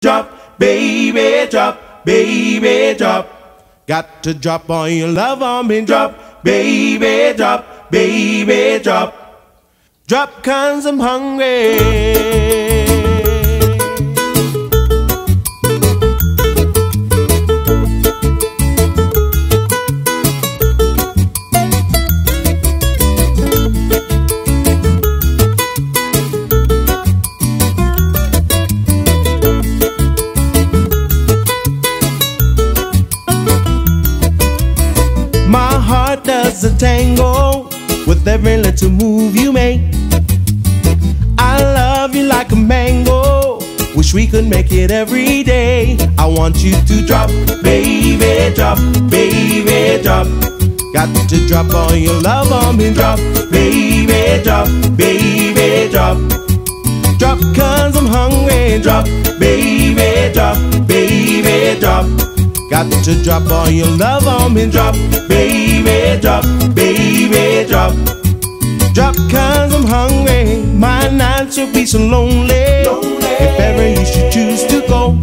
Drop, baby, drop, baby, drop. Got to drop all your love on me. Drop, baby, drop, baby, drop. Drop 'cause I'm hungry. My heart does a tango with every little move you make. I love you like a mango, wish we could make it every day. I want you to drop, baby, drop, baby, drop. Got to drop all your love on me. Drop, baby, drop, baby, drop. Drop 'cause I'm hungry. Drop, baby, drop, baby, drop. Got to drop all your love on me. Drop, baby, drop, baby, drop. Drop 'cause I'm hungry. My nights will be so lonely, if ever you should choose to go.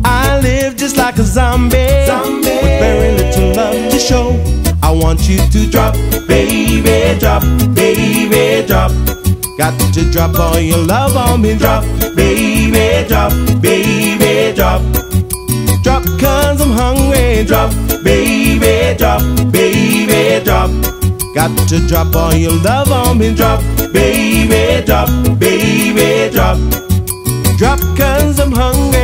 I live just like a zombie, with very little love to show. I want you to drop, baby, drop, baby, drop. Got to drop all your love on me. Drop, baby, drop, baby, drop. Drop 'cause I'm hungry. Drop, baby, drop, baby, drop. Got to drop all your love on me. Drop, baby, drop, baby, drop. Drop 'cause I'm hungry.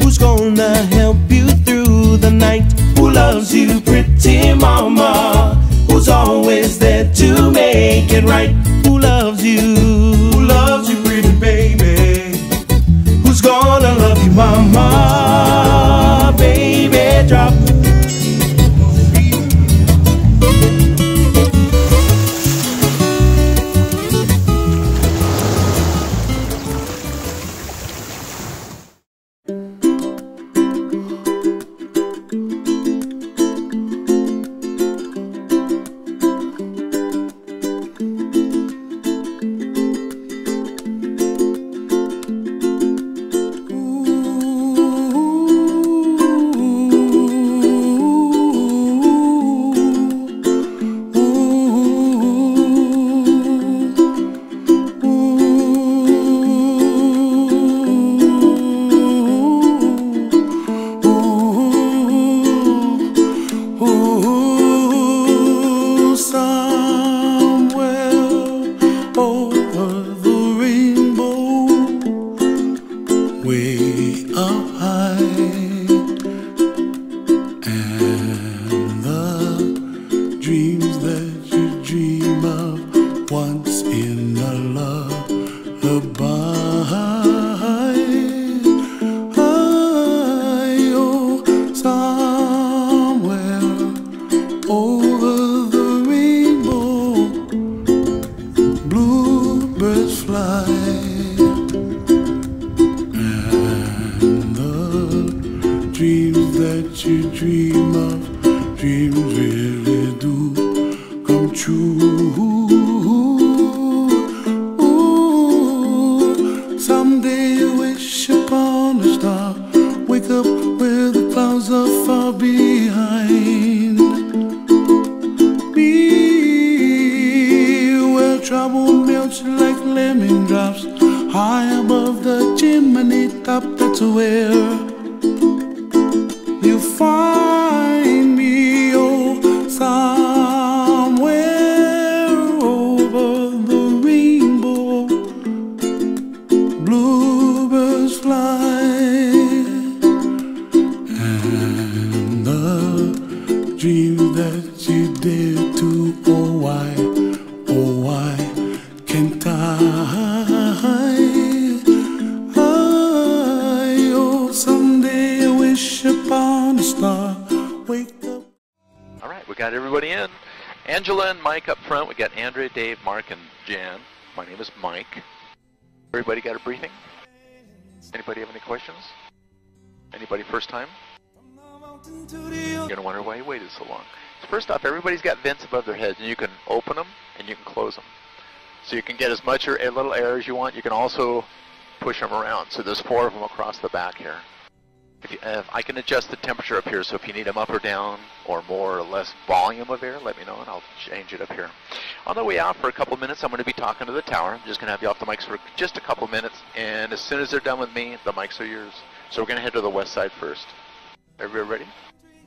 Who's gonna help you through the night? Who loves you, pretty mama? Who's always there to make it right? Who loves you? Who loves you, pretty baby? Who's gonna love you, mama? Baby, drop. Someday I wish upon a star. Wake up. All right, we got everybody in. Angela and Mike up front. We got Andrea, Dave, Mark, and Jan. My name is Mike. Everybody got a briefing? Anybody have any questions? Anybody first time? You're gonna wonder why you waited so long. So first off, everybody's got vents above their heads, and you can open them and you can close them. So you can get as much or a little air as you want. You can also push them around. So there's 4 of them across the back here. If I can adjust the temperature up here, so if you need them up or down or more or less volume of air, let me know and I'll change it up here. On the way out for a couple of minutes, I'm going to be talking to the tower. I'm just going to have you off the mics for just a couple of minutes, and as soon as they're done with me, the mics are yours. So we're going to head to the west side first. Everybody ready?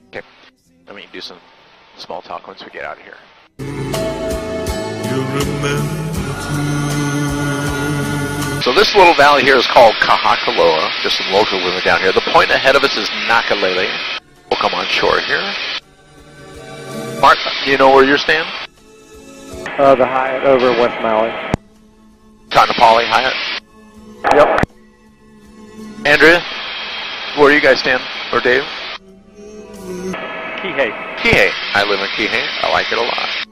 Okay. Then we can do some small talk once we get out of here. So this little valley here is called Kahakaloa, just some local women down here. The point ahead of us is Nakalele. We'll come on shore here. Mark, do you know where you're staying? The Hyatt over West Maui. Kaanapali Hyatt? Yep. Andrea, where are you guys staying? Or Dave? Kihei. Kihei. I live in Kihei. I like it a lot.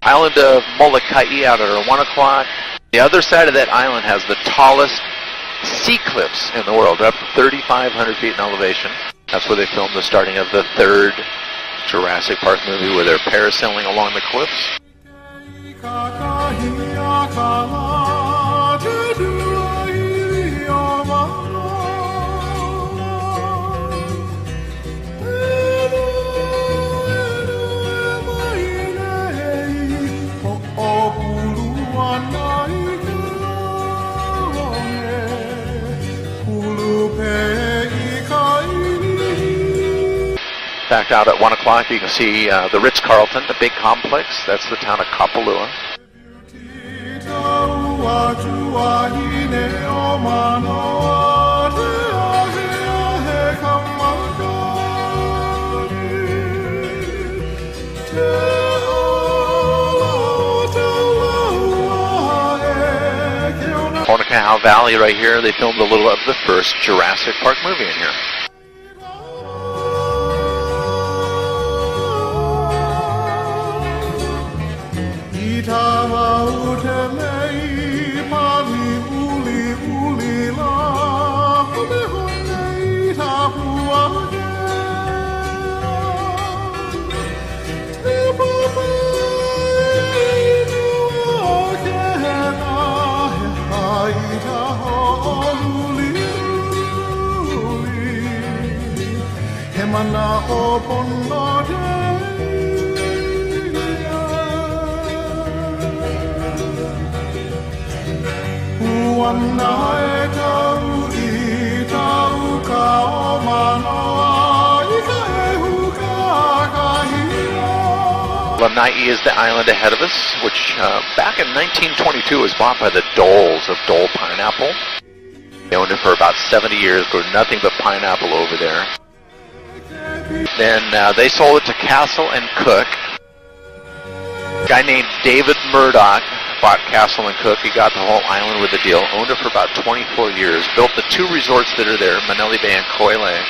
Island of Molokai out at 1 o'clock. The other side of that island has the tallest sea cliffs in the world. They're up to 3,500 feet in elevation. That's where they filmed the starting of the 3rd Jurassic Park movie, where they're parasailing along the cliffs. In fact, out at 1 o'clock you can see the Ritz-Carlton, the big complex. That's the town of Kapalua. Honokaha Valley right here, they filmed a little of the first Jurassic Park movie in here. Lanai is the island ahead of us, which back in 1922 was bought by the Doles of Dole Pineapple. They owned it for about 70 years, grew nothing but pineapple over there. Then they sold it to Castle and Cook. A guy named David Murdoch bought Castle and Cook. He got the whole island with the deal, owned it for about 24 years, built the 2 resorts that are there, Manele Bay and Koile.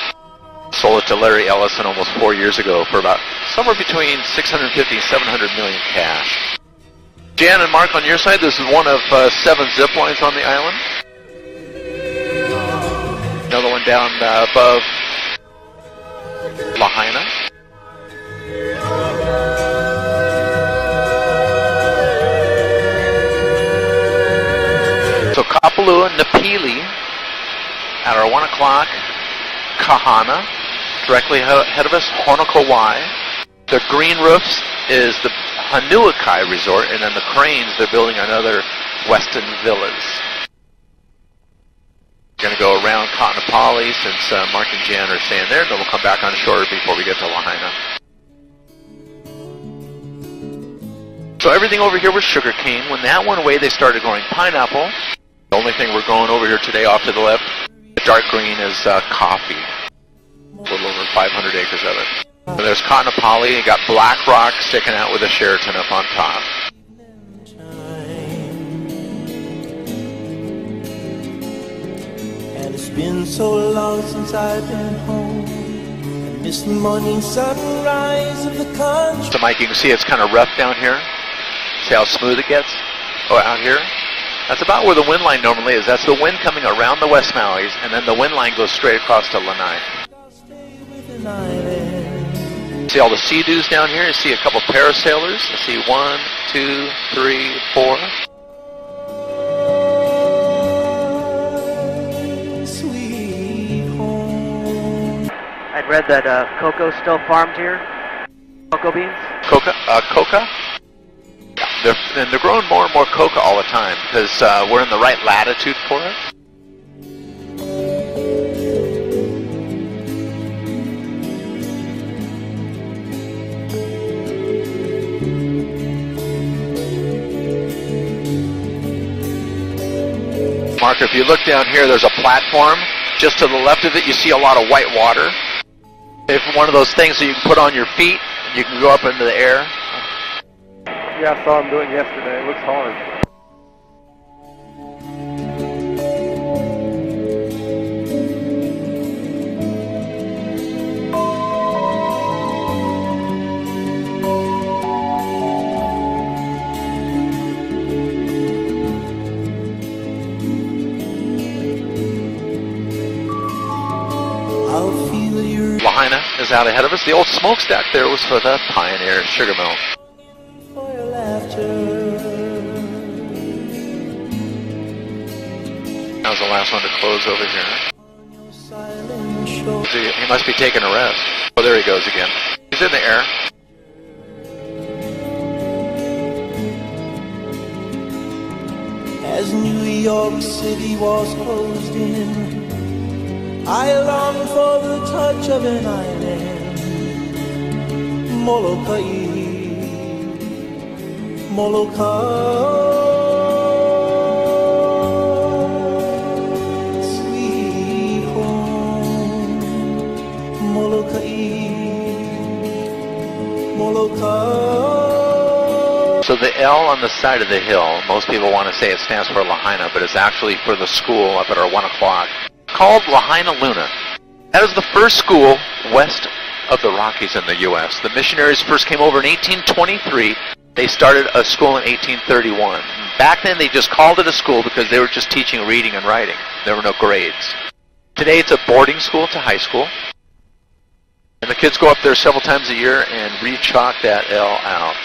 Sold it to Larry Ellison almost 4 years ago for about somewhere between 650 and 700 million cash. Jan and Mark, on your side, this is one of 7 zip lines on the island. Another one down above Lahaina. So Kapalua, Napili, at our 1 o'clock, Kahana, directly ahead of us, Honokowai. The green roofs is the Hanuakai Resort, and then the cranes, they're building another Westin Villas. We're going to go around Kaanapali since Mark and Jan are staying there, then we'll come back on shore before we get to Lahaina. So everything over here was sugarcane. When that went away, they started growing pineapple. The only thing we're going over here today off to the left, the dark green, is coffee. A little over 500 acres of it. And there's Kaanapali. You got Black Rock sticking out with a Sheraton up on top. been so long since I've been home. I miss the morning sunrise of the country. So Mike, you can see it's kind of rough down here. See how smooth it gets? Oh, out here? That's about where the wind line normally is. That's the wind coming around the West Maui's, and then the wind line goes straight across to Lanai. See all the sea-doos down here? You see a couple parasailers. I see 1, 2, 3, 4. I'd read that cocoa's still farmed here. Cocoa beans? Coca? Yeah, they're growing more and more coca all the time because we're in the right latitude for it. Mark, if you look down here, there's a platform. Just to the left of it, you see a lot of white water. It's one of those things that you can put on your feet, and you can go up into the air. Yeah, I saw him doing it yesterday. It looks hard. Lahaina is out ahead of us. The old smokestack there was for the Pioneer Sugar Mill. That was the last one to close over here. He must be taking a rest. Oh, there he goes again. He's in the air. As New York City was closed in, I long for the touch of an island. Molokai, Molokai, sweet home. Molokai, Molokai. So the L on the side of the hill, most people want to say it stands for Lahaina, but it's actually for the school up at our 1 o'clock. Called Lahaina Luna. That is the first school west of the Rockies in the U.S. The missionaries first came over in 1823. They started a school in 1831. Back then they just called it a school because they were just teaching reading and writing. There were no grades. Today it's a boarding school to high school. And the kids go up there several times a year and re-chalk that L out.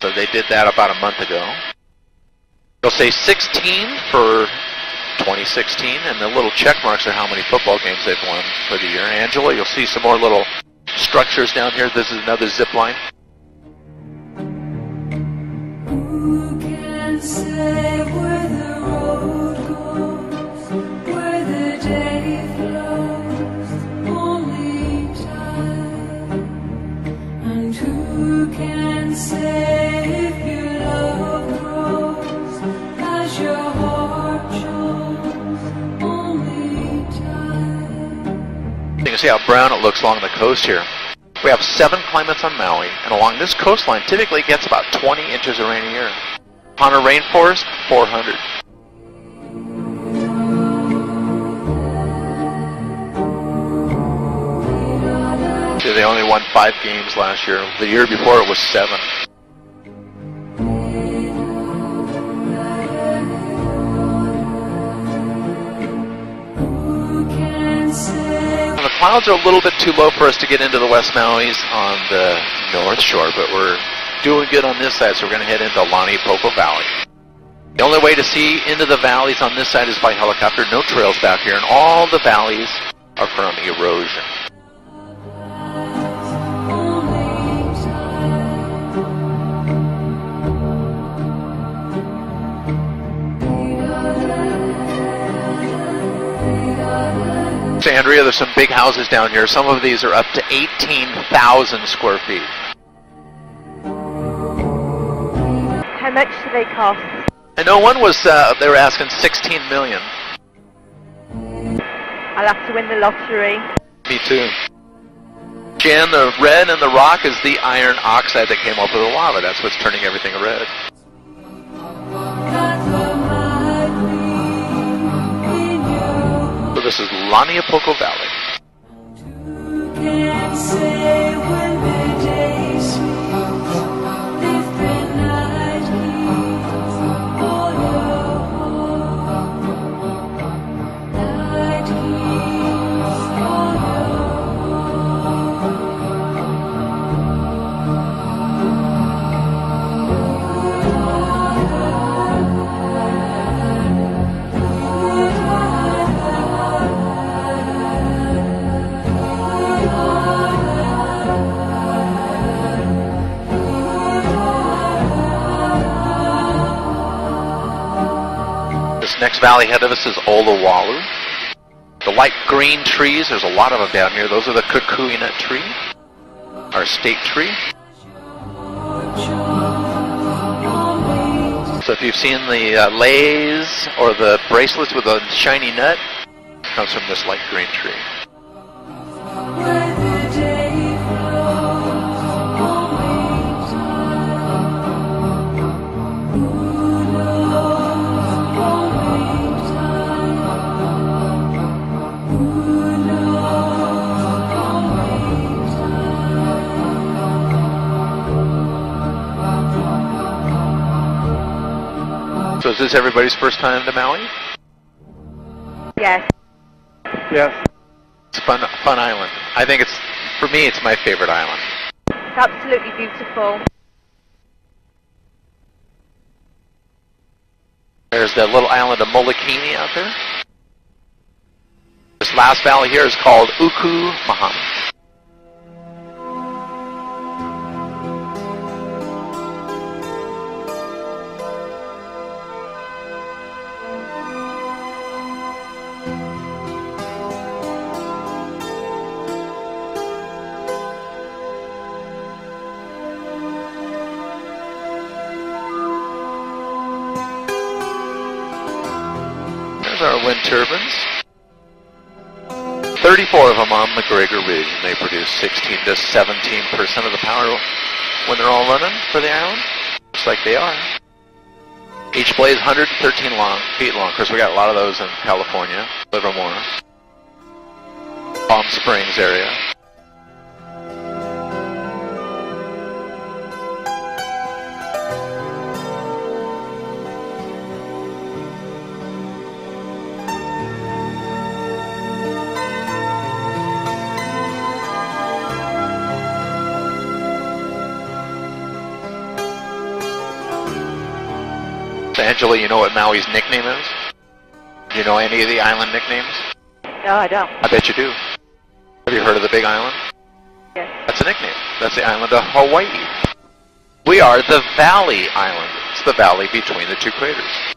So they did that about a month ago. They'll say 16 for 2016, and the little check marks are how many football games they've won for the year. Angela, you'll see some more little structures down here. This is another zip line. Who can say where the road goes, where the day flows, only time? And who can say if your love grows as your heart shows, only time? You can see how brown it looks along the coast here. We have 7 climates on Maui, and along this coastline typically it gets about 20 inches of rain a year. On a rainforest, 400. So they only won 5 games last year. The year before it was 7. The clouds are a little bit too low for us to get into the West Maui's on the North Shore, but we're doing good on this side, so we're going to head into Lani Popo Valley. The only way to see into the valleys on this side is by helicopter. No trails back here, and all the valleys are from erosion. Andrea, there's some big houses down here. Some of these are up to 18,000 square feet. How much do they cost? I know one was, they were asking 16 million. I'll have to win the lottery. Me too. Jan, the red in the rock is the iron oxide that came off of the lava. That's what's turning everything red. So the This is Laniapoco Valley. Can't say when the day sleeps, if the night heats all your home, night heats all your This next valley ahead of us is Olawalu. The light green trees, there's a lot of them down here. Those are the kukui nut tree, our state tree. So if you've seen the leis or the bracelets with a shiny nut, it comes from this light green tree. where the day flows, only time. Who knows, only time. Who knows, only time. So is this everybody's first time to Maui? Yes. Yes. It's a fun island. I think it's, for me, it's my favorite island. It's absolutely beautiful. There's the little island of Molokini out there. This last valley here is called Uku Mahama. There's our wind turbines. 34 of them on McGregor Ridge, and they produce 16 to 17% of the power when they're all running for the island, just like they are. Each blade is 113 feet long. Of course, we got a lot of those in California, Livermore, Palm Springs area. So Angela, you know what Maui's nickname is? Do you know any of the island nicknames? No, I don't. I bet you do. Have you heard of the Big Island? Yes. That's a nickname. That's the island of Hawaii. We are the Valley Island. It's the valley between the two craters.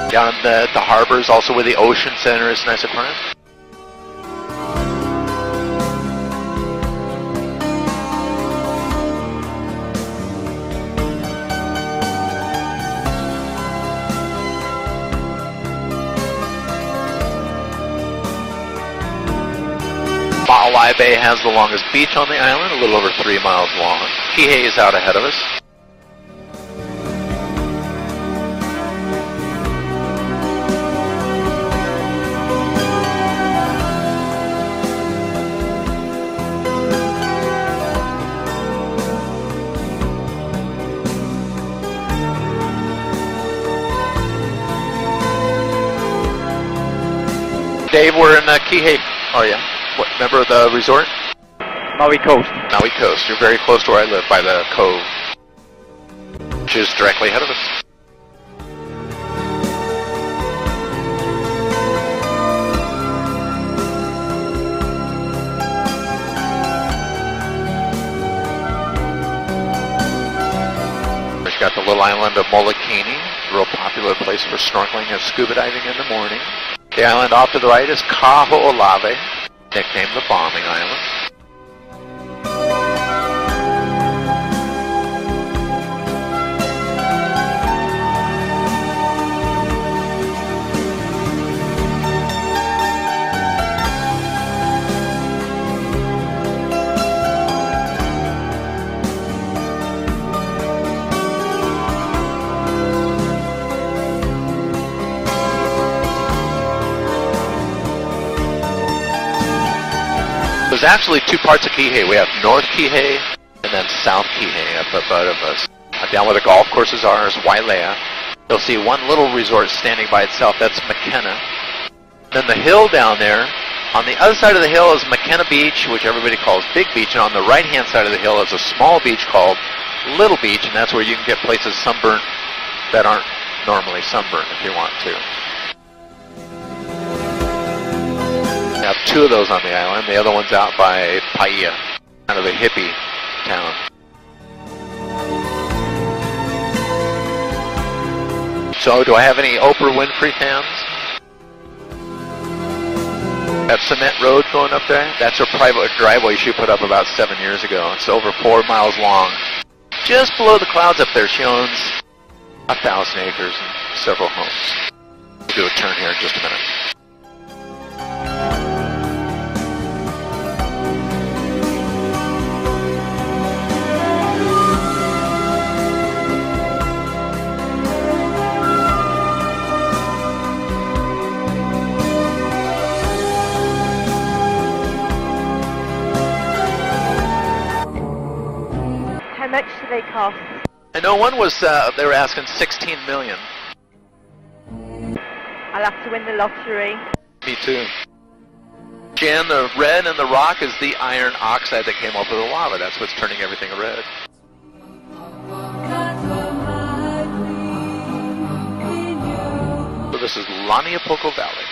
Down at the harbors, also where the ocean center is, nice aquarium. Ma'alai Bay has the longest beach on the island, a little over 3 miles long. Kihei is out ahead of us. Dave, we're in Kihei. Oh yeah. What, remember the resort? Maui Coast. Maui Coast. You're very close to where I live, by the cove, which is directly ahead of us. We've got the little island of Molokini, a real popular place for snorkeling and scuba diving in the morning. The island off to the right is Kaho'olawe, nicknamed the Bombing Island. There's actually two parts of Kihei. We have North Kihei and then South Kihei up above us. Down where the golf courses are is Wailea. You'll see one little resort standing by itself. That's McKenna. Then the hill down there. On the other side of the hill is McKenna Beach, which everybody calls Big Beach. And on the right-hand side of the hill is a small beach called Little Beach. And that's where you can get places sunburnt that aren't normally sunburnt if you want to. We have two of those on the island. The other one's out by Paia, kind of a hippie town. So, do I have any Oprah Winfrey fans? That cement road going up there, that's her private driveway she put up about 7 years ago. It's over 4 miles long. Just below the clouds up there, she owns 1,000 acres and several homes. We'll do a turn here in just a minute. How much do they cost? I know one was, they were asking $16 million. I'll have to win the lottery. Me too. Jan, the red in the rock is the iron oxide that came off of the lava. That's what's turning everything red. So this is Laniapoko Valley.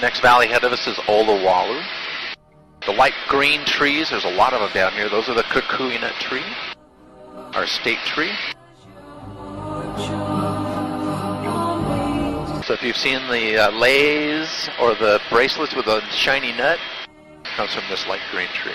Next valley ahead of us is Olawalu. The light green trees, there's a lot of them down here. Those are the kukui nut tree, our state tree. So if you've seen the leis or the bracelets with a shiny nut, it comes from this light green tree.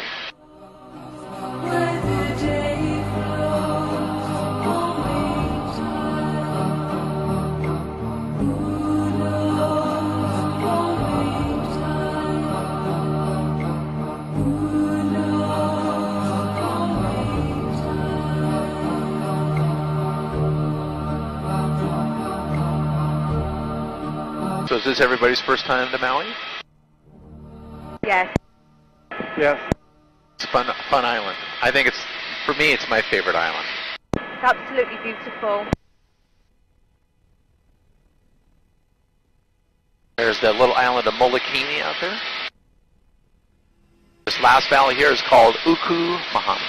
So is this everybody's first time to Maui? Yes. Yes. It's a fun island. I think it's, for me, it's my favorite island. It's absolutely beautiful. There's the little island of Molokini out there. This last valley here is called Uku Mahama.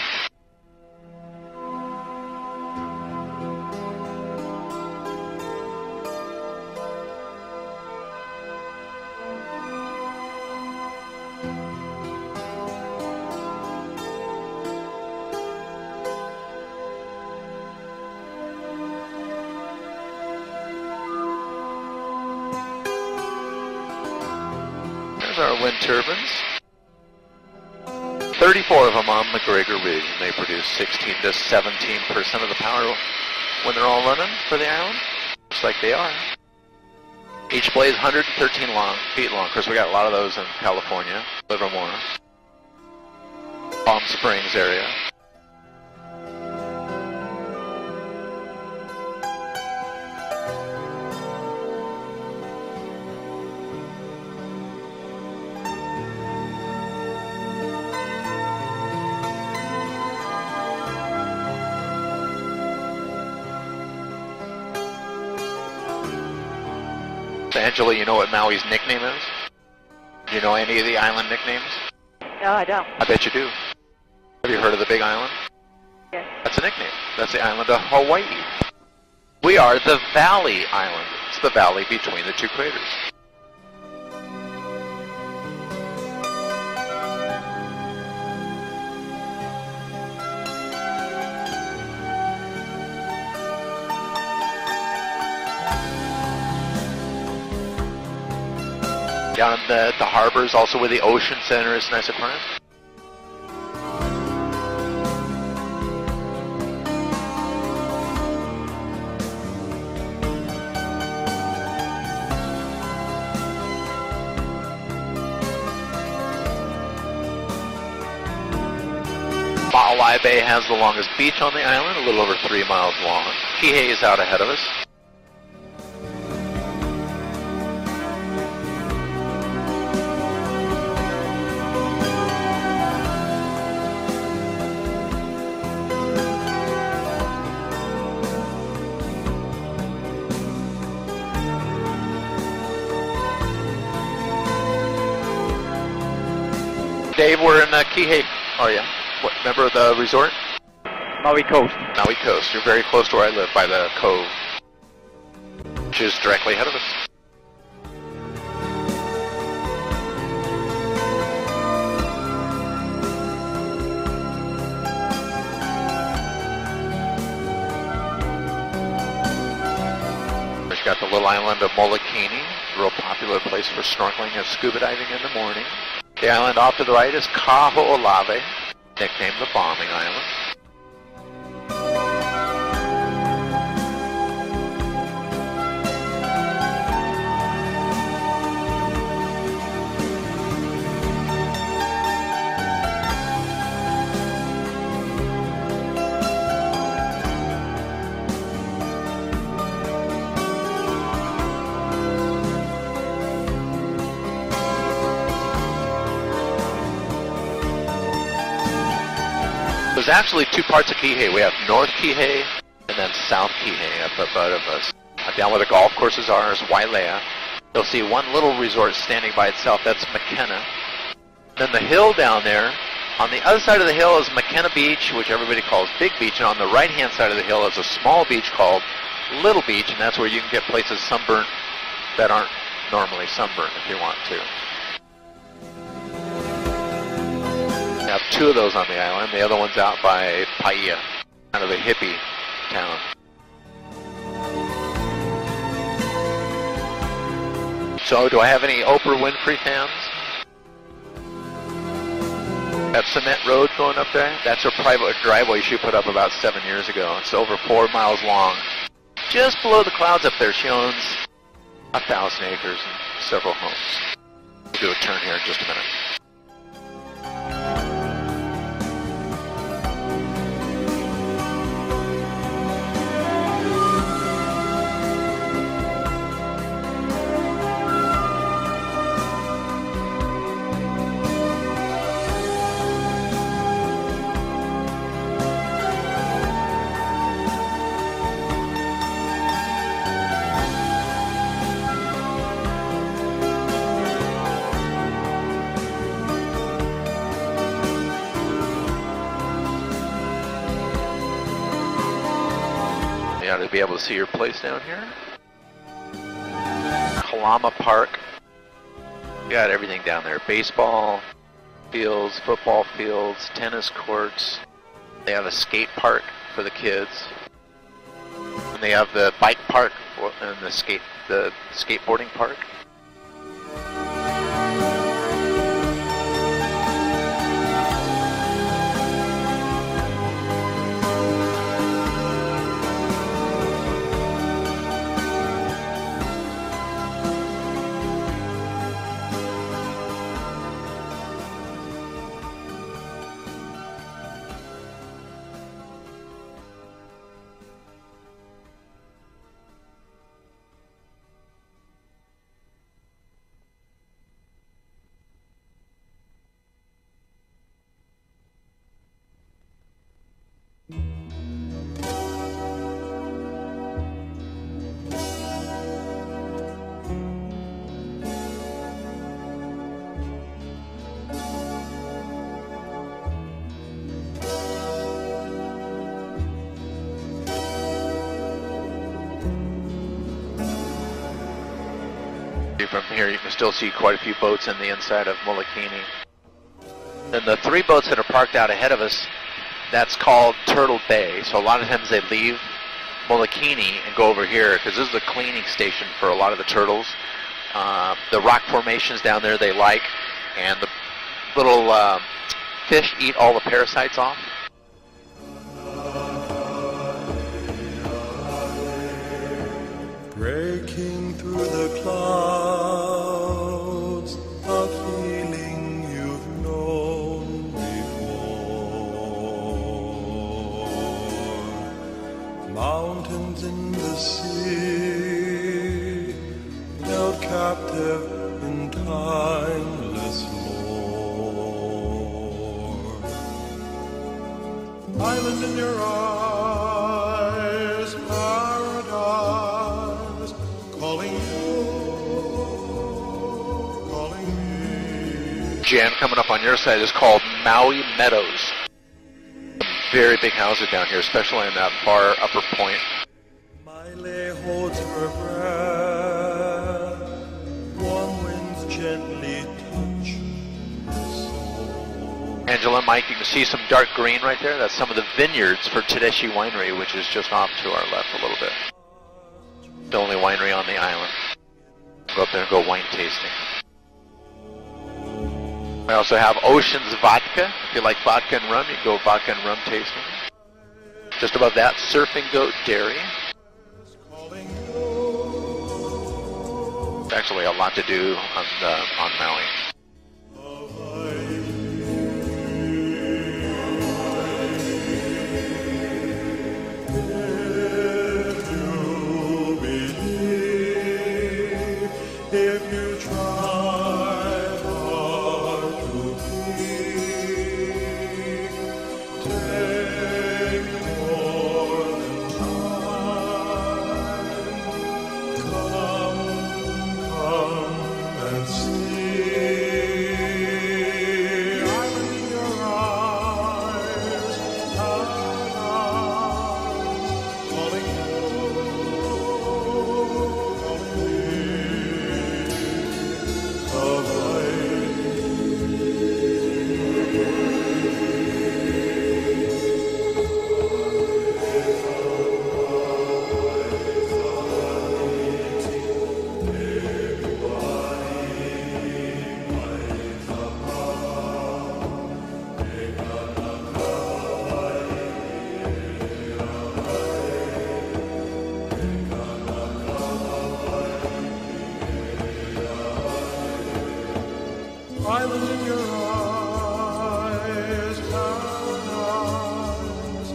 Our wind turbines. 34 of them on McGregor Ridge, and they produce 16 to 17% of the power when they're all running for the island, just like they are. Each blade is 113 feet long. Of course, we got a lot of those in California, Livermore, Palm Springs area. Angela, you know what Maui's nickname is? Do you know any of the island nicknames? No, I don't. I bet you do. Have you heard of the Big Island? Yes. That's a nickname. That's the island of Hawaii. We are the Valley Island. It's the valley between the two craters. Down in the harbors, also where the ocean center is nice and quiet. Maui Bay has the longest beach on the island, a little over 3 miles long. Kihei is out ahead of us. Dave, we're in Kihei. Oh yeah. What, remember the resort? Maui Coast. Maui Coast. You're very close to where I live, by the cove, which is directly ahead of us. We've got the little island of Molokini, a real popular place for snorkeling and scuba diving in the morning. The island off to the right is Kaho'olawe, nicknamed the Bombing Island. There's actually two parts of Kihei. We have North Kihei and then South Kihei up above us. Down where the golf courses are is Wailea. You'll see one little resort standing by itself. That's Makena. Then the hill down there, on the other side of the hill is Makena Beach, which everybody calls Big Beach. And on the right-hand side of the hill is a small beach called Little Beach, and that's where you can get places sunburnt that aren't normally sunburnt if you want to. We have two of those on the island. The other one's out by Paia, kind of a hippie town. So, do I have any Oprah Winfrey fans? That cement road going up there, that's a private driveway she put up about 7 years ago. It's over 4 miles long. Just below the clouds up there, she owns 1,000 acres and several homes. We'll do a turn here in just a minute. To be able to see your place down here. Kalama Park. You got everything down there. Baseball fields, football fields, tennis courts. They have a skate park for the kids. And they have the bike park and the skateboarding park. From here you can still see quite a few boats in the inside of Molokini. Then the three boats that are parked out ahead of us, that's called Turtle Bay. So a lot of times they leave Molokini and go over here because this is a cleaning station for a lot of the turtles. the rock formations down there they like, and the little fish eat all the parasites off. Breaking through the clouds, a feeling you've known before. Mountains in the sea, held captive in timeless lore. Island in your eyes, paradise, calling you, calling me. Jan, coming up on your side is called Maui Meadows. Very big houses down here, especially in that far upper point. Miley holds her breath, warm winds gently touch her soul. Angela, Mike, you can see some dark green right there. That's some of the vineyards for Tedeschi Winery, which is just off to our left a little bit. The only winery on the island. Go up there and go wine tasting. I also have Ocean's Vodka. If you like vodka and rum, you can go vodka and rum tasting. Just above that, Surfing Goat Dairy. There's actually a lot to do on Maui. If you try hard to be, take more than time. Come and see. Island in your eyes, paradise, calling you, calling me. Island in your eyes, paradise,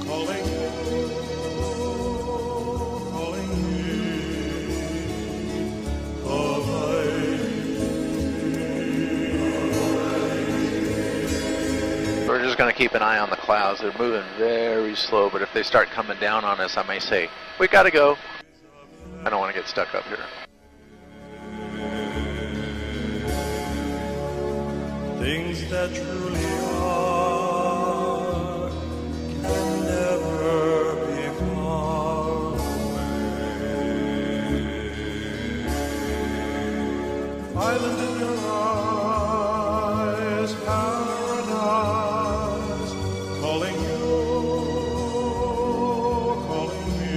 calling you, calling me, We're just going to keep an eye on the clouds. They're moving very slow, but if they start coming down on us, I may say, we got to go. I don't want to get stuck up here. things that truly are can never be far away. Island in your eyes, paradise, calling you, calling me,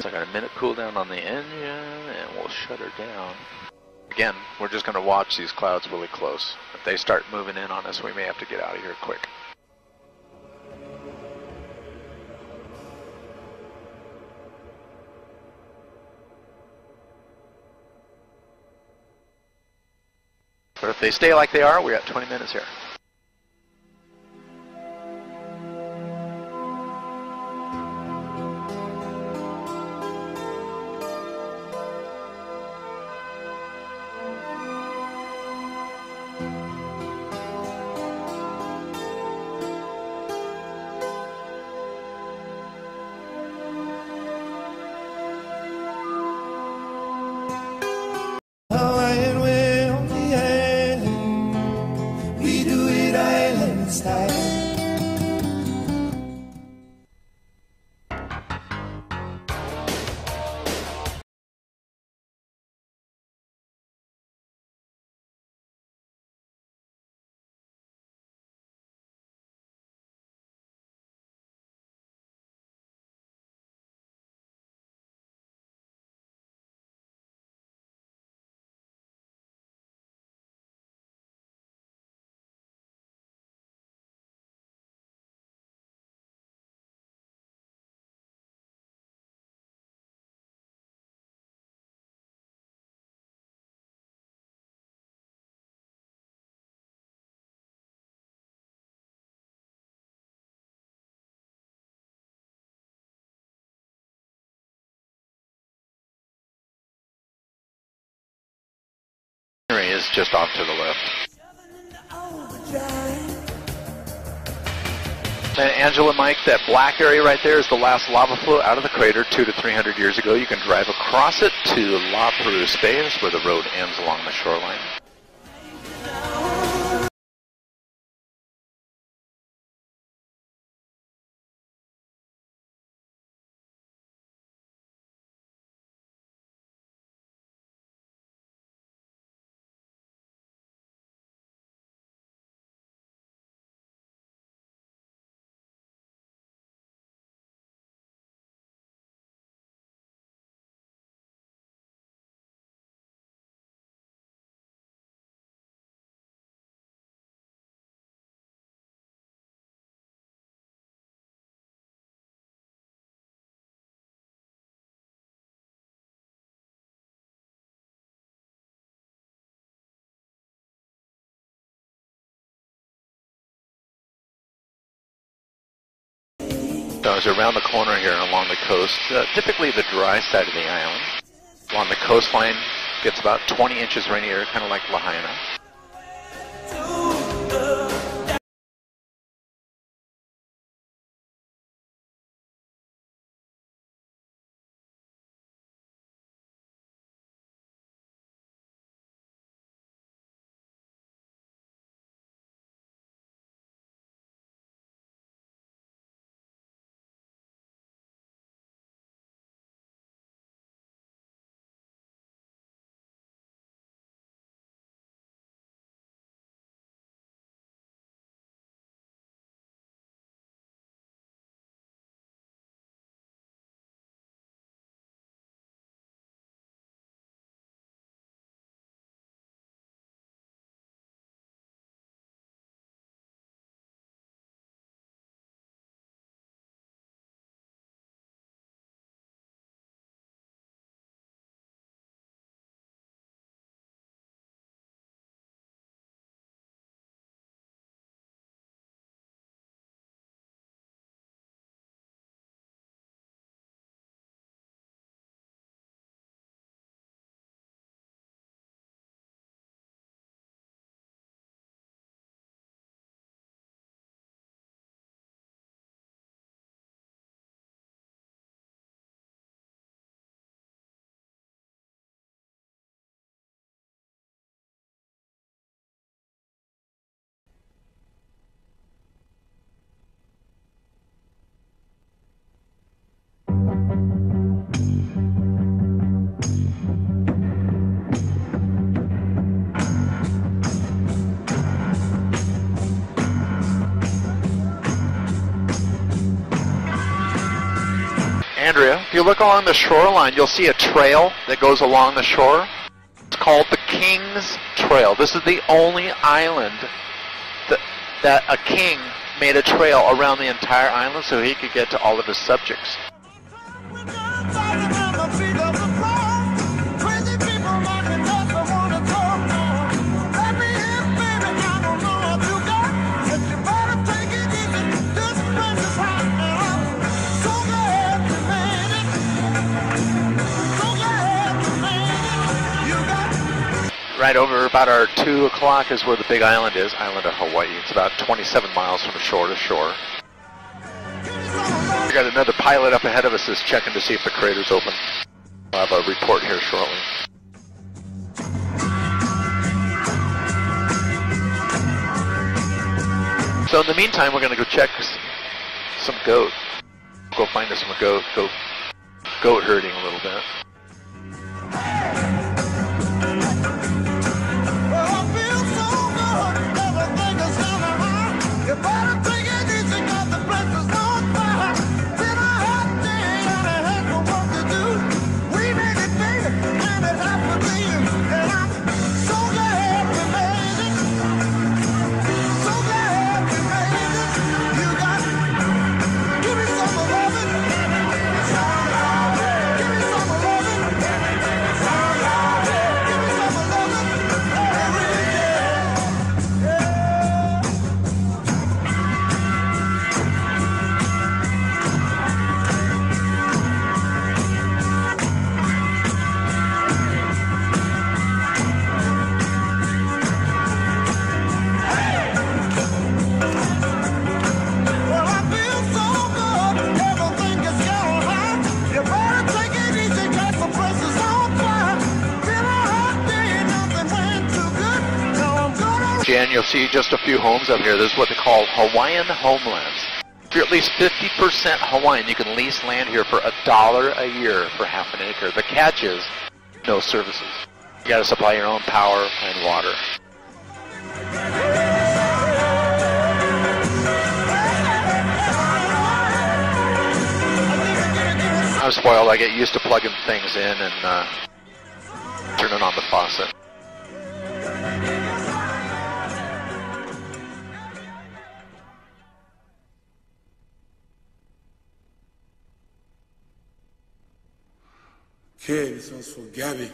So I got a minute cool down on the engine, and we'll shut her down. Again, we're just going to watch these clouds really close. If they start moving in on us, we may have to get out of here quick. But if they stay like they are, we got 20 minutes here. we do is just off to the left. And Angela, Mike, that black area right there is the last lava flow out of the crater 200 to 300 years ago. You can drive across it to La Perouse Bay. That's where the road ends along the shoreline. So it's around the corner here along the coast, typically the dry side of the island. Along the coastline, gets about 20 inches rainier, kind of like Lahaina. Andrea, if you look along the shoreline, you'll see a trail that goes along the shore. It's called the King's Trail. This is the only island that a king made a trail around the entire island so he could get to all of his subjects. Right over about our 2 o'clock is where the big island is, island of Hawaii. It's about 27 miles from shore to shore. We got another pilot up ahead of us that's checking to see if the crater's open. We'll have a report here shortly. So in the meantime, we're going to go check some goat. Go find us some goat. Go goat herding a little bit. Jan, you'll see just a few homes up here. This is what they call Hawaiian homelands. If you're at least 50% Hawaiian, you can lease land here for $1 a year for half an acre. The catch is no services. You got to supply your own power and water. I'm spoiled. I get used to plugging things in and turning on the faucet. Okay, this one's for Gabby.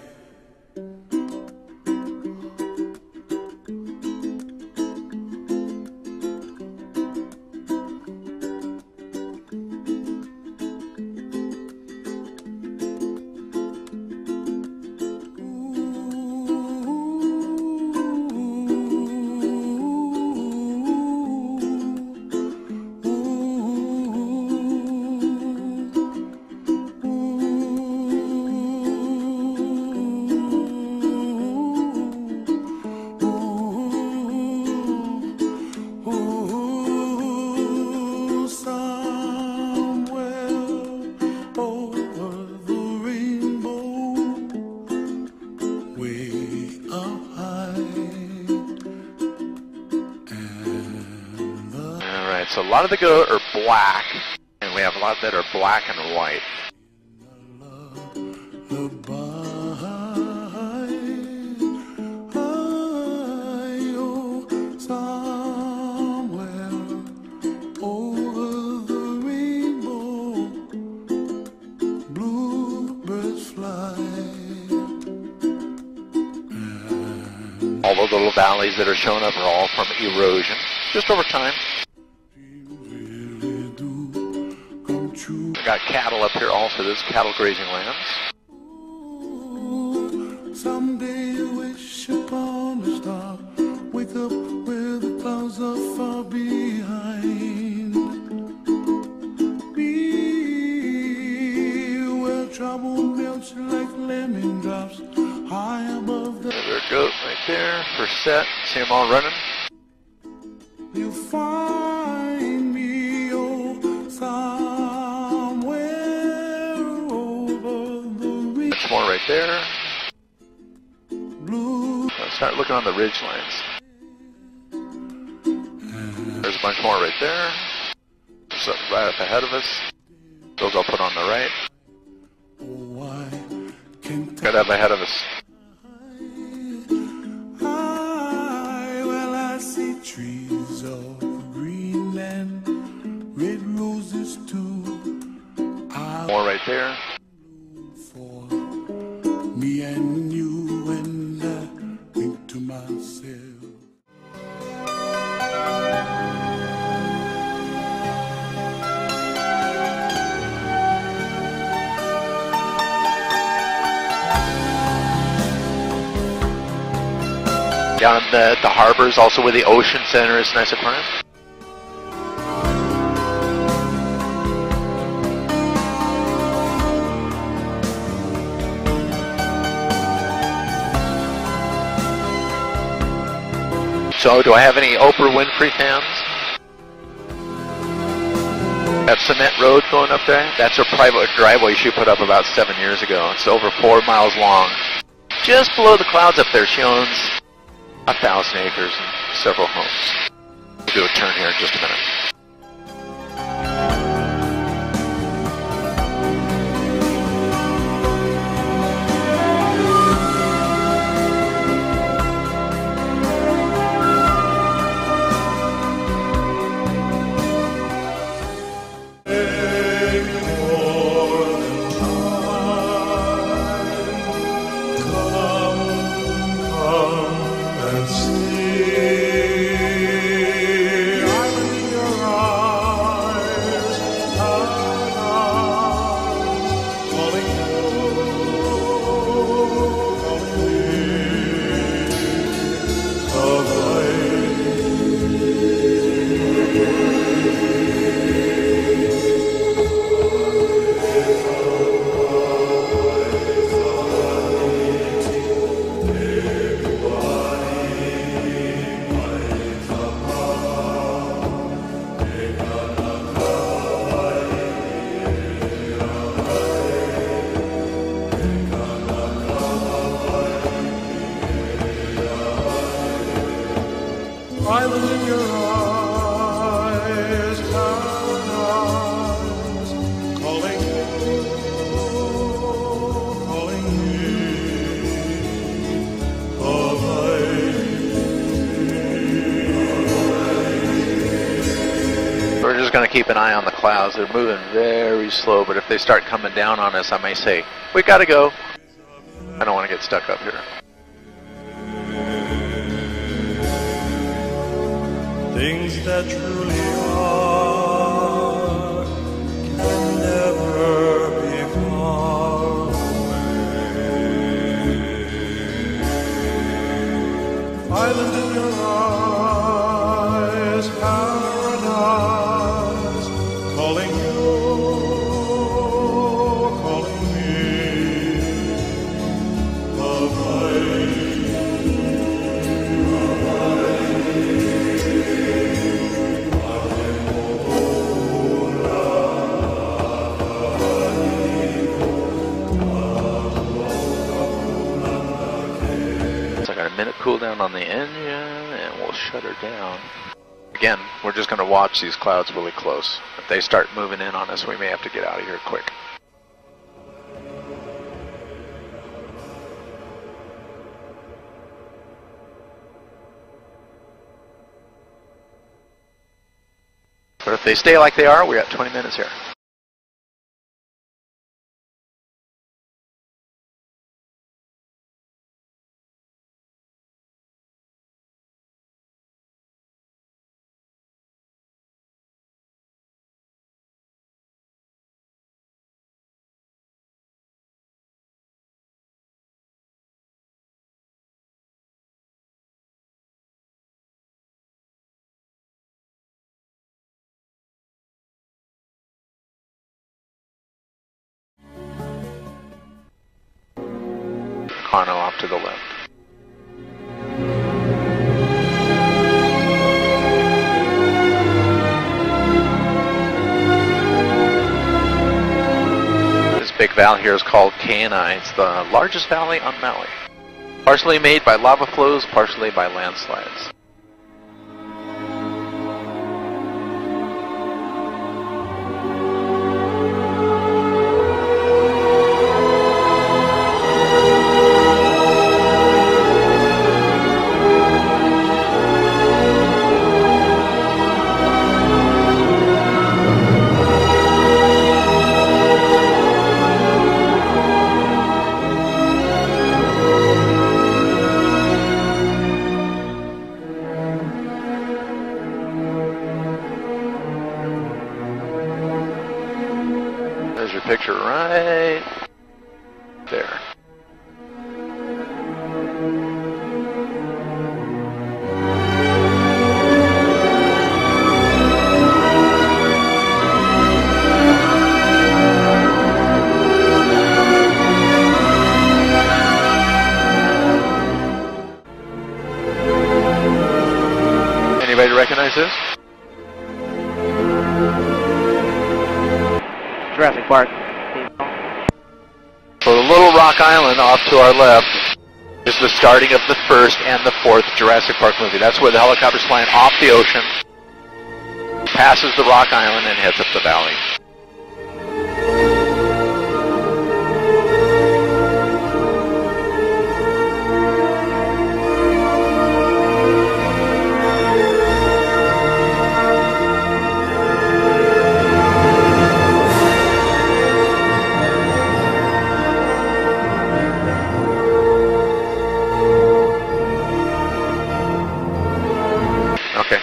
So a lot of the goat are black, and we have a lot that are black and white. All those little valleys that are showing up are all from erosion, just over time. We got cattle up here also. This is cattle grazing lands. Someday wish upon a star, wake up where the clouds are far behind me, where trouble melts like lemon drops high above the... There's our goat right there, first set. See them all running. You find me, oh, somewhere over the ridge. Much more right there. Blue. Let's start looking on the ridge lines. There's a bunch more right there. So right up ahead of us. Those I'll put on the right. Right up ahead of us. Well, I see trees of Greenland, red roses too. More right there. For me and you, and I think to myself. Down at the harbors, also where the ocean center is, nice aquarium. So, do I have any Oprah Winfrey fans? That cement road going up there, that's her private driveway she put up about 7 years ago. It's over 4 miles long. Just below the clouds up there, she owns 1,000 acres and several homes. We'll do a turn here in just a minute. Come and stay. I'm in your Island in your eyes, paradise, calling you, calling me, We're just going to keep an eye on the clouds. They're moving very slow, but if they start coming down on us, I may say, we got to go. I don't want to get stuck up here. things that truly are can never be far away. Island in your eyes, paradise, calling you, calling me, minute cool down on the engine and we'll shut her down. Again, we're just going to watch these clouds really close. If they start moving in on us, we may have to get out of here quick. But if they stay like they are, we're at 20 minutes here. Carno off to the left. This big valley here is called Kainai. It's the largest valley on Maui. Partially made by lava flows, partially by landslides. There's your picture right there. Anybody recognize this? Jurassic Park. So the little rock island off to our left is the starting of the first and the fourth Jurassic Park movie. That's where the helicopter's flying off the ocean, passes the rock island, and heads up the valley. Okay.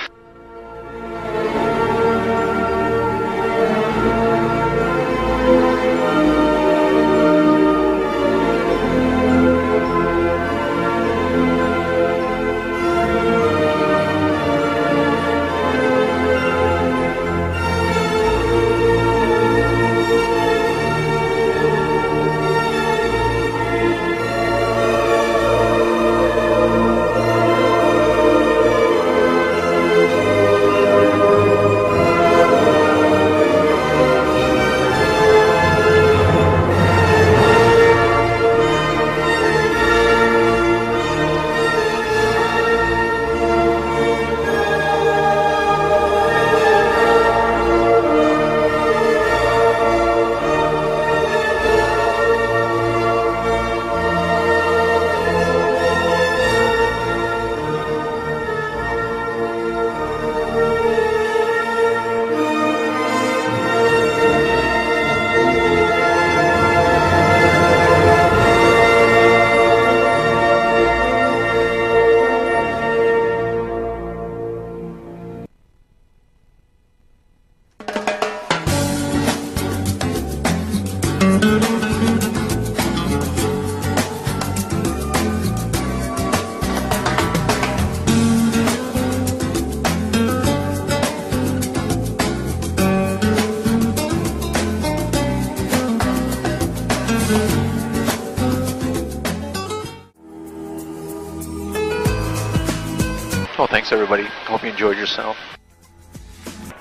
Well, thanks everybody. Hope you enjoyed yourself.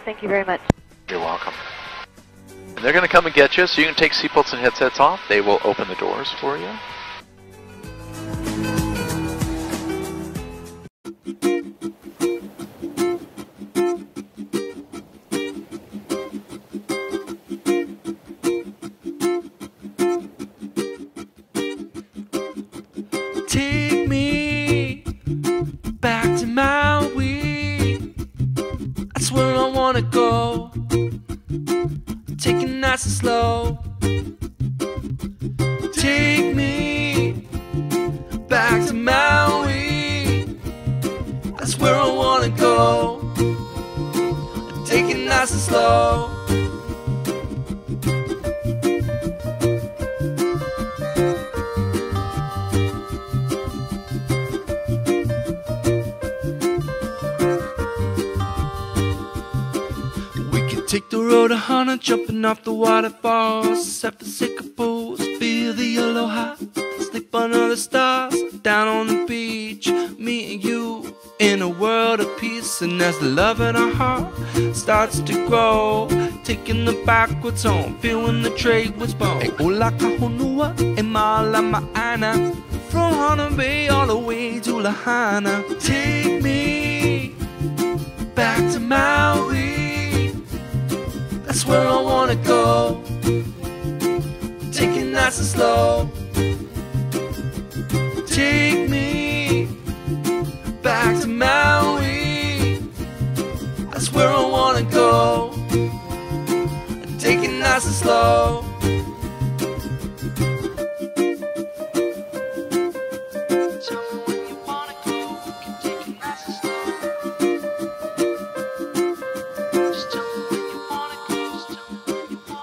Thank you very much. You're welcome. And they're going to come and get you, so you can take seatbelts and headsets off. They will open the doors for you. Take me back to Maui. That's where I wanna go. Take it nice and slow. Take me back to Maui. That's where I wanna go. Take it nice and slow. Take the road to Hana, jumping off the waterfalls, San Francisco, feel the aloha, sleep under the stars, down on the beach, me and you, in a world of peace. And as the love in our heart starts to grow, taking the backwards home, feeling the trade was born. E ola ka honua, e mala ma'ana, from Hana Bay all the way to Lahaina. Take me back to Maui. That's where I wanna go. Take it nice and slow. Take me back to Maui. That's where I wanna go. Take it nice and slow. Tell me when you wanna go. We can take it nice and slow. Just tell me when you wanna go.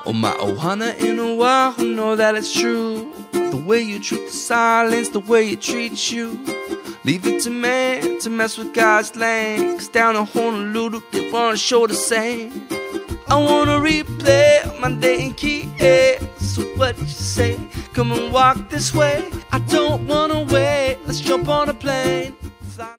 Oh, my ohana in Oahu, know that it's true. The way you treat the silence, the way it treats you. Leave it to man to mess with God's land. 'Cause down in Honolulu, they wanna show the same. I wanna replay my day in Key. So what you say? Come and walk this way. I don't wanna wait. Let's jump on a plane. Fly.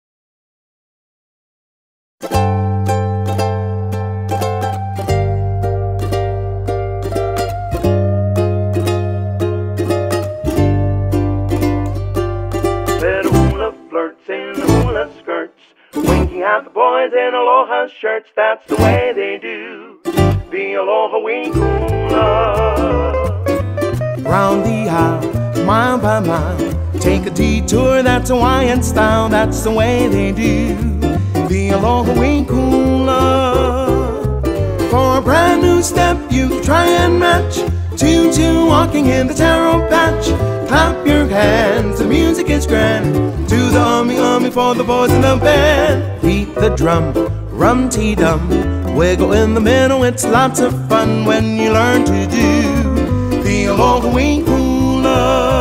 At the boys in aloha shirts, that's the way they do. The aloha winkula. Round the aisle, mile by mile, take a detour, that's Hawaiian style, that's the way they do. The aloha winkula. For a brand new step, you try and match. 2-2 walking in the taro patch. Clap your hands, the music is grand. Do the ummy for the boys in the band. Beat the drum, rum-tee-dum. Wiggle in the middle, it's lots of fun when you learn to do the aloha winkula.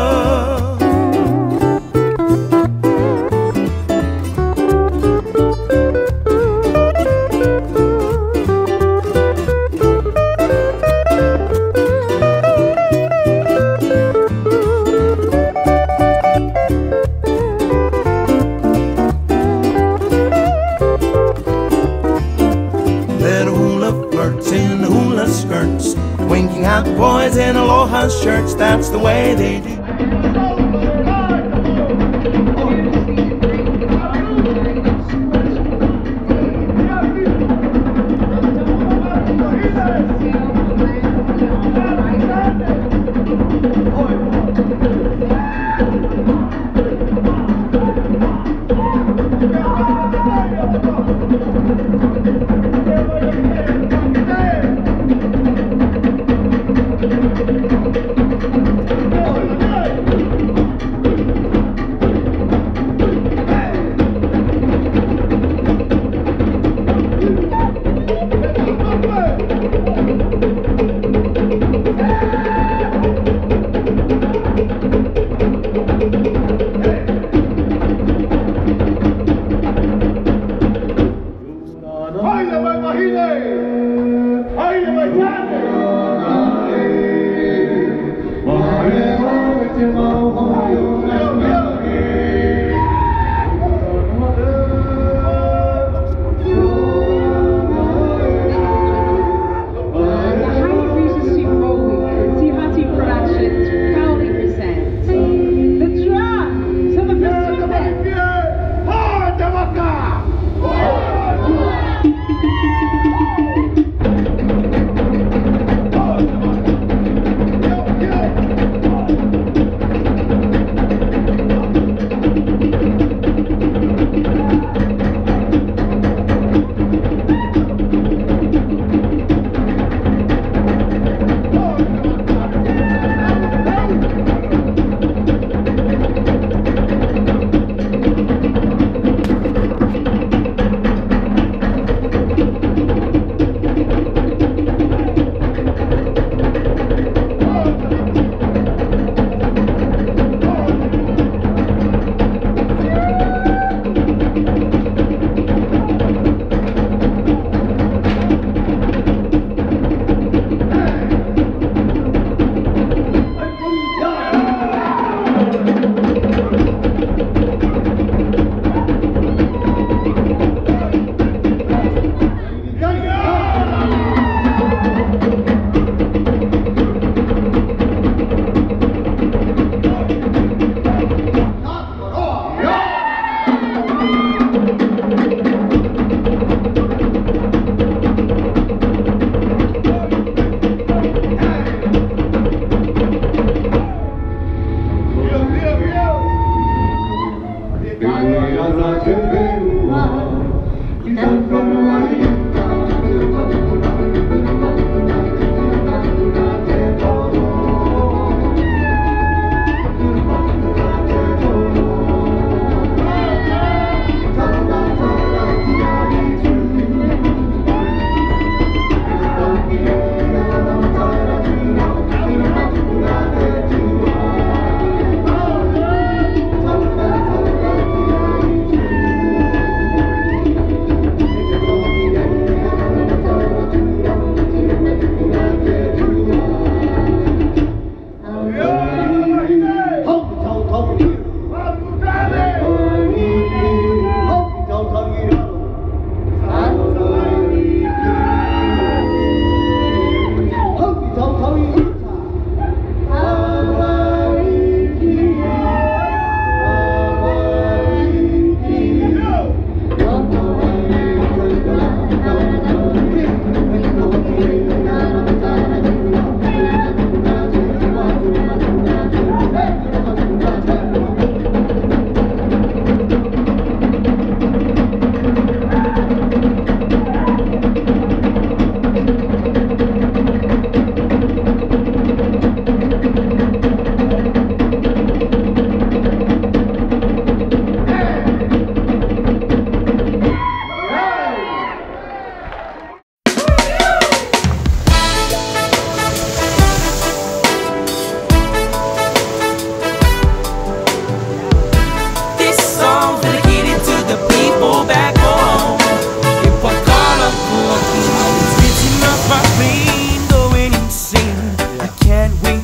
Winking at the boys in aloha shirts, that's the way they do.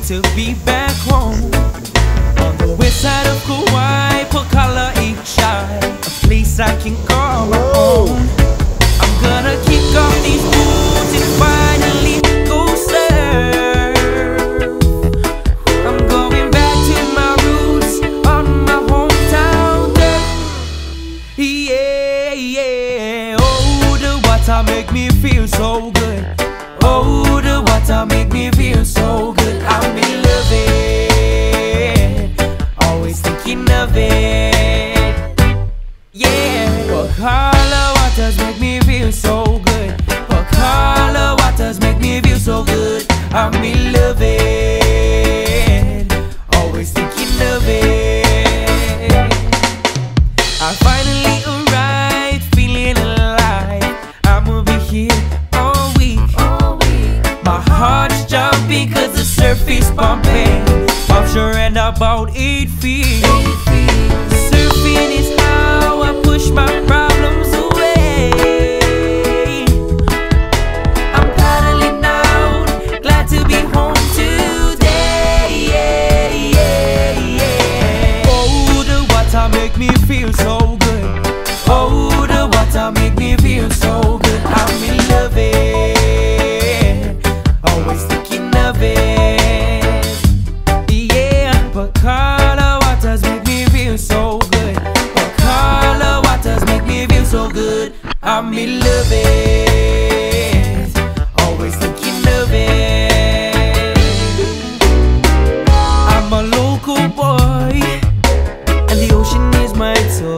to be back home on the west side of Kauai, Pocala Ichai, a place I can call my own. I'm gonna kick off these boots and finally go surf. I'm going back to my roots on my hometown dirt. Yeah, yeah. Oh, the water make me feel so good. Oh, the water make me feel so good. I'm in love it, always thinking of it. Yeah, Pocala waters make me feel so good. Pocala waters make me feel so good. I'm in love it, always thinking of it. I finally arrived, feeling alive. I'ma be here all week. My heart's jumping cause the surf is pumping. Offshore and about 8 feet. Surfing is how I push my problems away. I'm paddling out, glad to be home today. Oh, the water make me feel so good. Oh, the water make me feel so good. I'm in love it, always thinking of it. Yeah, Pocala waters make me feel so good. Pocala waters make me feel so good. I'm in love it, always thinking of it. I'm a local boy, and the ocean is my toy.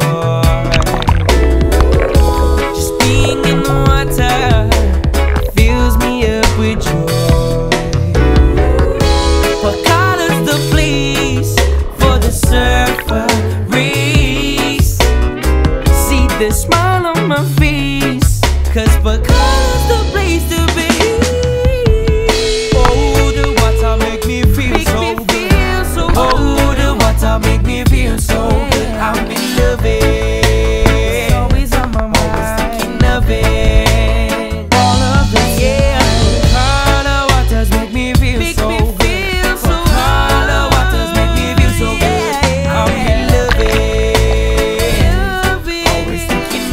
Just being in the water fills me up with joy. Pocala's the place for the surfer race. See the smile on my face, cause Pocala's the place to be. Oh, the water make me feel so good. Oh, the water make me feel so good. I'm in love it, always on my mind, always thinking of it. All of the yeah, Pocala waters make me feel so good. Pocala waters make me feel so good. I'm in love it, always thinking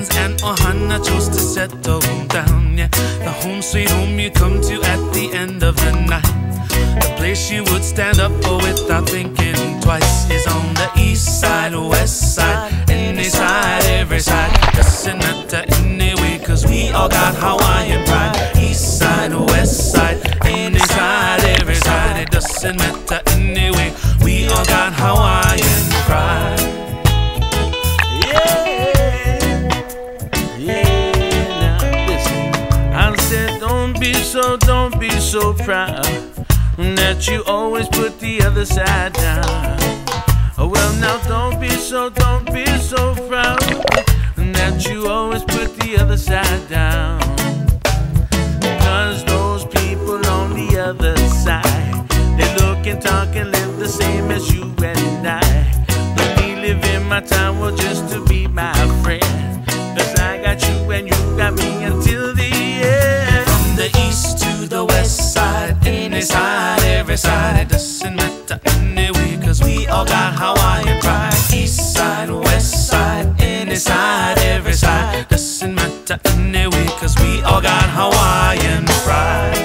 friends and Ohana chose to settle down. Yeah, the home sweet home you come to at the end of the night. The place you would stand up for without thinking twice is on the east side, west side, any side, every side. Doesn't matter anyway, cause we all got Hawaiian pride. East side, west side, any side, every side. It doesn't matter anyway, we all got Hawaiian pride. Don't be so proud that you always put the other side down. Oh well, now don't be so proud that you always put the other side down. Cause those people on the other side, they look and talk and live the same as you and I. But me live in my town, well, just to be my friend. Cause I got you and you got me until the end. From the east to the west side, any side, every side. It doesn't matter anyway, cause we all got Hawaiian pride. East side, west side, any side, every side. Doesn't matter anyway, cause we all got Hawaiian pride.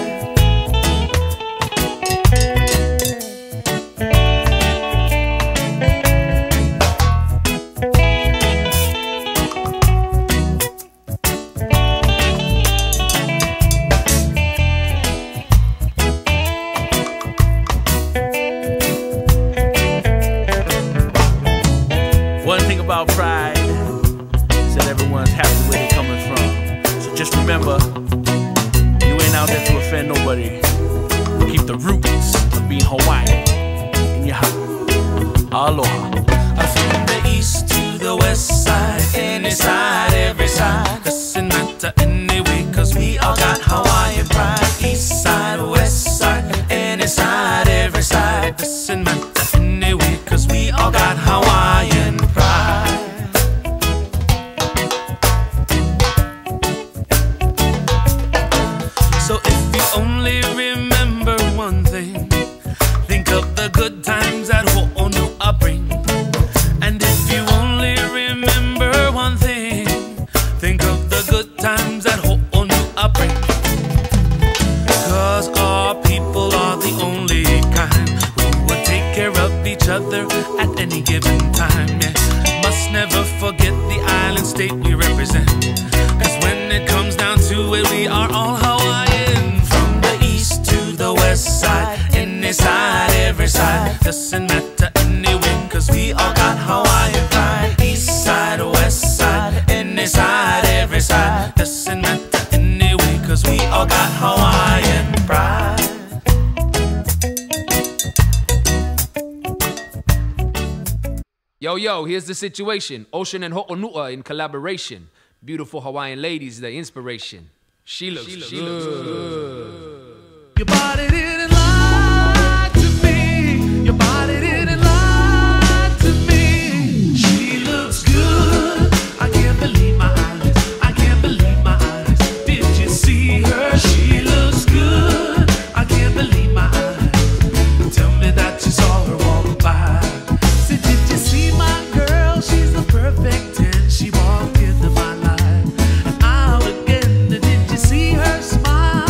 About pride is that everyone's happy where they're coming from. So just remember, you ain't out there to offend nobody. Keep the roots of being Hawaiian in your heart. Aloha. From the east to the west side, any side, every side. Doesn't matter anyway, cause we all got Hawaiian pride. East side, west side, any side, every side. Doesn't matter anyway, cause we all got Hawaiian pride. So if you only remember one thing, think of the good times that Ho'onua bring. And if you only remember one thing, think of the good times that Ho'onua bring. Cause our people are the only kind who would take care of each other at any given time. Yeah. Must never forget the island state we represent. Cause when it comes down to it, we are all Hawaiian. From the east to the west side, any side, every side. Doesn't matter anyway, cause we all got Hawaiian pride. East side, west side, any side, every side. Doesn't matter anyway, cause we all got Hawaiian pride. Yo, here's the situation. Ocean and Ho'onua in collaboration. Beautiful Hawaiian ladies, the inspiration. She looks good. Your body didn't lie to me. Your body didn't lie to me. She looks good. I can't believe my eyes. I can't believe my eyes. Did you see her? She looks good. I can't believe my eyes. Tell me that you saw her walk by. Said, did you see my girl? She's the perfect 10. She walked into my life and out again. Did you see her smile?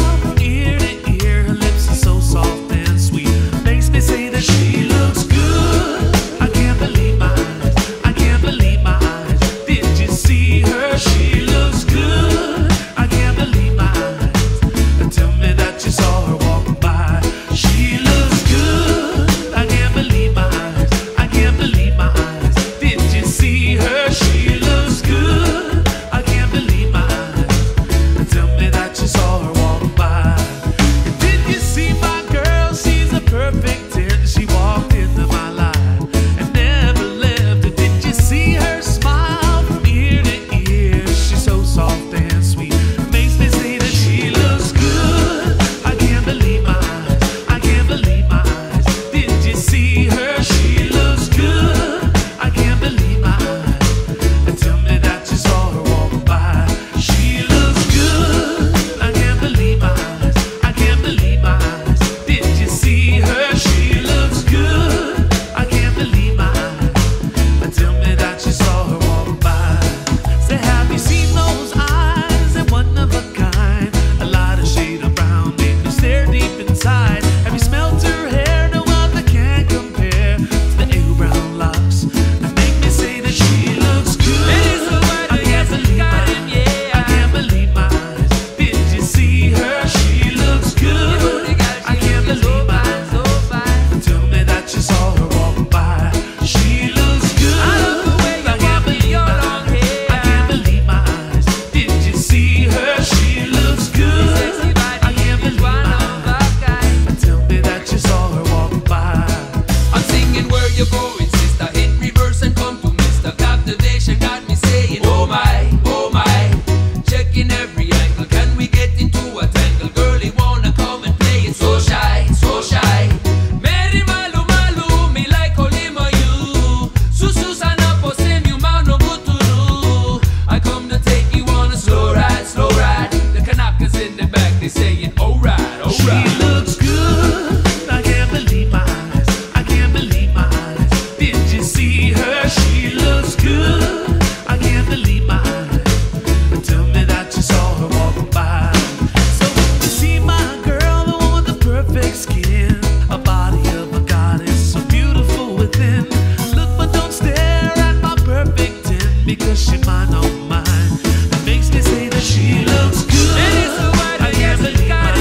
inside. Have you smelt her hair? No other can compare to the ale brown locks that make me say that she looks good. I can't believe my eyes. I can't believe my eyes. Did you see her? She looks good. I can't believe my eyes. Tell me that you saw her walking by. She looks good. I can't believe my eyes. I can't believe my eyes. Did you see her? She looks good. I can't believe my eyes. Tell me that you saw her walking by. I'm singing where you going, sister. Hit reverse and come to Mr. Captivation got me saying, oh my, oh my. Checking every angle, can we get into a tangle? Girlie wanna come and play it so shy, so shy. Mary malu malu, me like Olima you. Susana posem you man no good to do. I come to take you on a slow ride, slow ride. The Kanakas in the back, they saying, alright, alright. She looks good. I can't believe my eyes. I can't believe my eyes. Did you see her? She looks good. I can't believe my eyes. Tell me that you saw her walking by. So you see my girl, the one with the perfect skin, a body of a goddess, so beautiful within. Look but don't stare at my perfect 10, because she mine on mine. It makes me say that she looks good. I can't believe my eyes.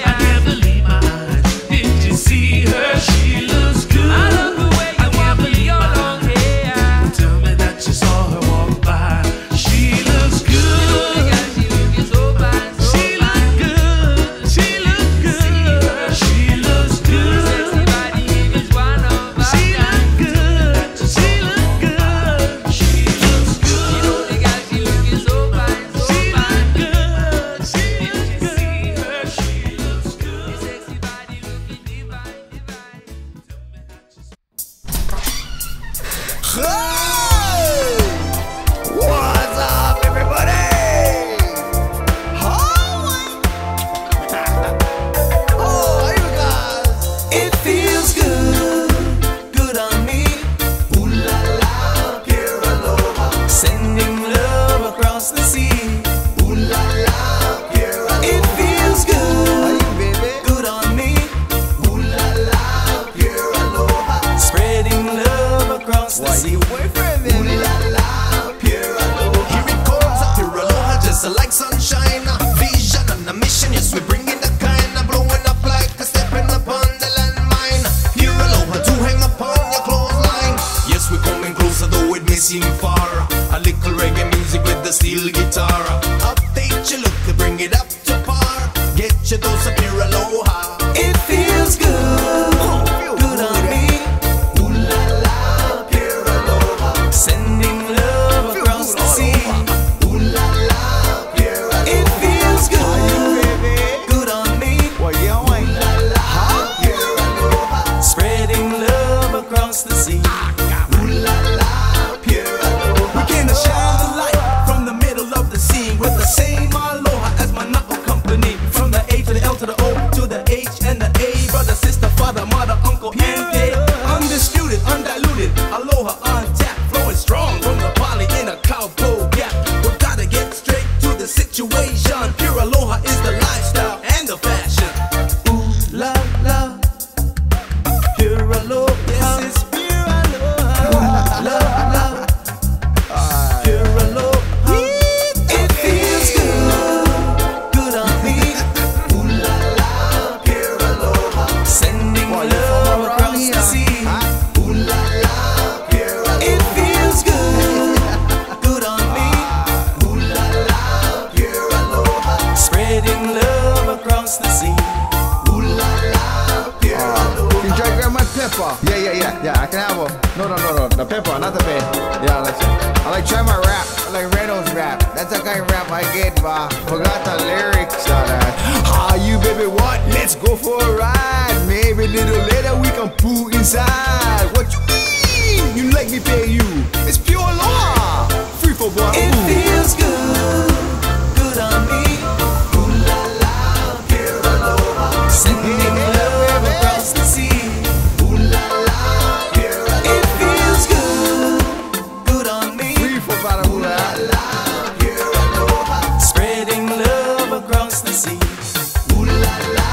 I can't believe my eyes. Did you see her? She looks good. I can't believe my eyes. Tell me that you saw her walk by. She looks good. She look good. She look good. She looks good. She looks good. She look good. She looks good. She looks good. She look good. She looks Hey! What's up, everybody? Oh, you guys. It feels good, good on me. Ooh la la, pure aloha. Sending love across the sea. Ooh la la, pure aloha. It feels good, good on me. Ooh la la, pure aloha. Spreading love across the sea. Ooh la la, pure aloha. Here it comes, pure aloha, just like sunshine. Vision and a mission, yes, we bring in the kind of blowing up like a stepping upon the landmine. Pure aloha to hang upon your clothesline. Yes, we're coming closer, though it may seem far. A little reggae music with the steel guitar. Update your look to bring it up to par. Get your dose of pure aloha. It feels good, good on me. Ooh la la, pure aloha. Sending love across the sea. Ooh la la, pure aloha. It feels good, good on me. Ooh la la, pure aloha. Spreading love across the sea. Ooh la la, pure aloha. We came to shine the light from the middle of the scene with the same aloha as my knuckle company. From the A to the L to the O to the H and the A. Brother, sister, father, mother, uncle, and dad. Undisputed, undiluted, aloha on tap. Flowing strong from the poly in a cowboy gap. We gotta get straight to the situation. Pure aloha is the lifestyle and the fashion. Ooh la la, pure aloha. Yes, it's pure aloha. Ooh la la, pure aloha. It feels good, good on me. Ooh la la, pure aloha. Sending love across the sea. Ooh la la, pure aloha. It feels good, good on me. Ooh la la, pure aloha. Spreading love across the sea. Ooh la la, pure aloha. Can you try to grab my pepper? Yeah, I can have one. No, the pepper, not the bed. Yeah, I like try my rap. I like Reynolds rap. That's the kind of rap I get, but forgot the lyrics of that. Ah, you baby, what? Let's go for a ride. Maybe a little later we can poo inside. What you mean? You let me pay you? It's pure aloha. Free for boy. It feels good, good on me. Ooh la la, pure aloha. Sending love across the sea. Ooh la la, pure aloha. It feels good, good on me. Free for Ooh la la, pure aloha. Spreading love across the sea. Ooh la la,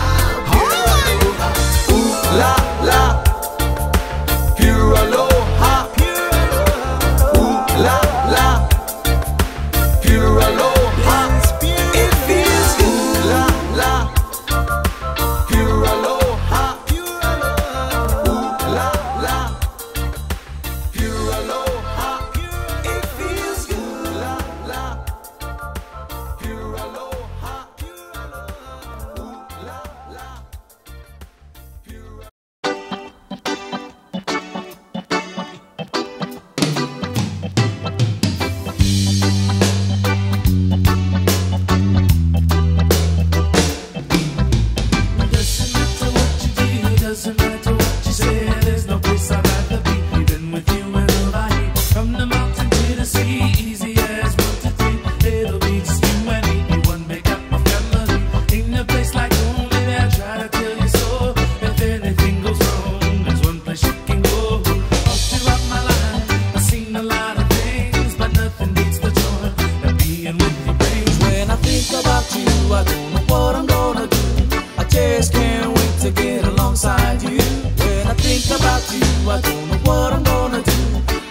what I'm gonna do.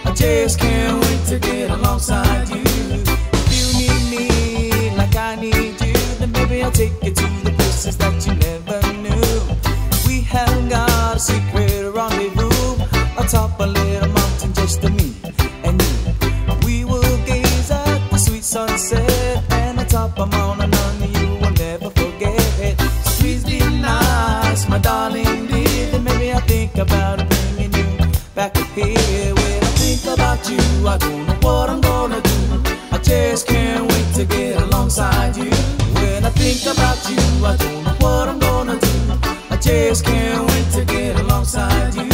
I just can't wait to get alongside you. If you need me like I need you, then maybe I'll take you to the places that you never knew. We have got a secret rendezvous atop a little mountain, just to me and you. We will gaze at the sweet sunset, and atop a mountain on you will never forget. So please be nice, my darling dear, then maybe I'll think about bringing you back up here. When I think about you, I don't know what I'm gonna do. I just can't wait to get alongside you. When I think about you, I don't know what I'm gonna do. I just can't wait to get alongside you.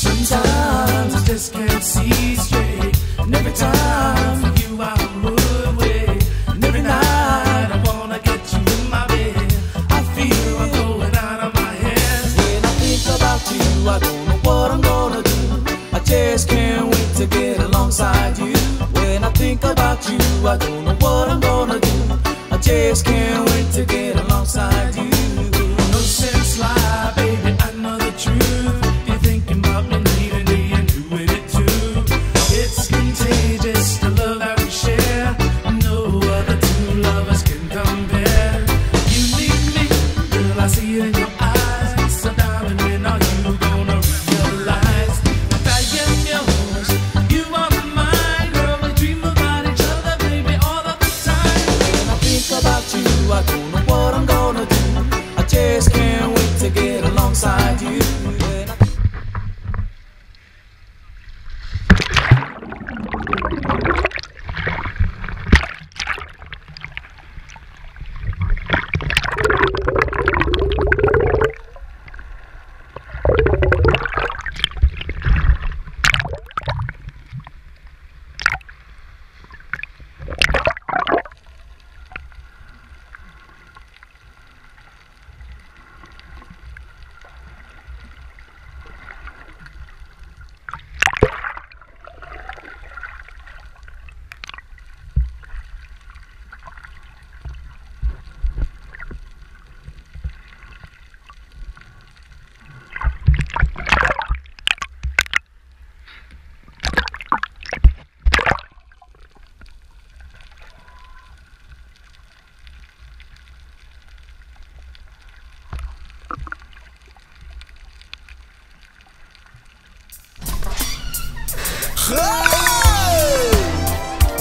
Sometimes I just can't see straight, and every time for you I would wait. And every night I wanna get you in my bed. I feel I'm going out of my head. When I think about you, I don't know what I'm gonna do. I just can't wait to get alongside you. When I think about you, I don't know what I'm gonna do. I just can't wait to get alongside you. No sense lie, baby, I know the truth. You're thinking about me, needing me, and doing it too. It's contagious, the love that we share. No other two lovers can compare. You need me, girl, I see it in your eyes. So darling, when are you gonna realize that I am yours? You are mine, girl, we dream about each other, baby, all of the time. When I think about you, I don't know what I'm gonna do. I just can't wait to get alongside you. When I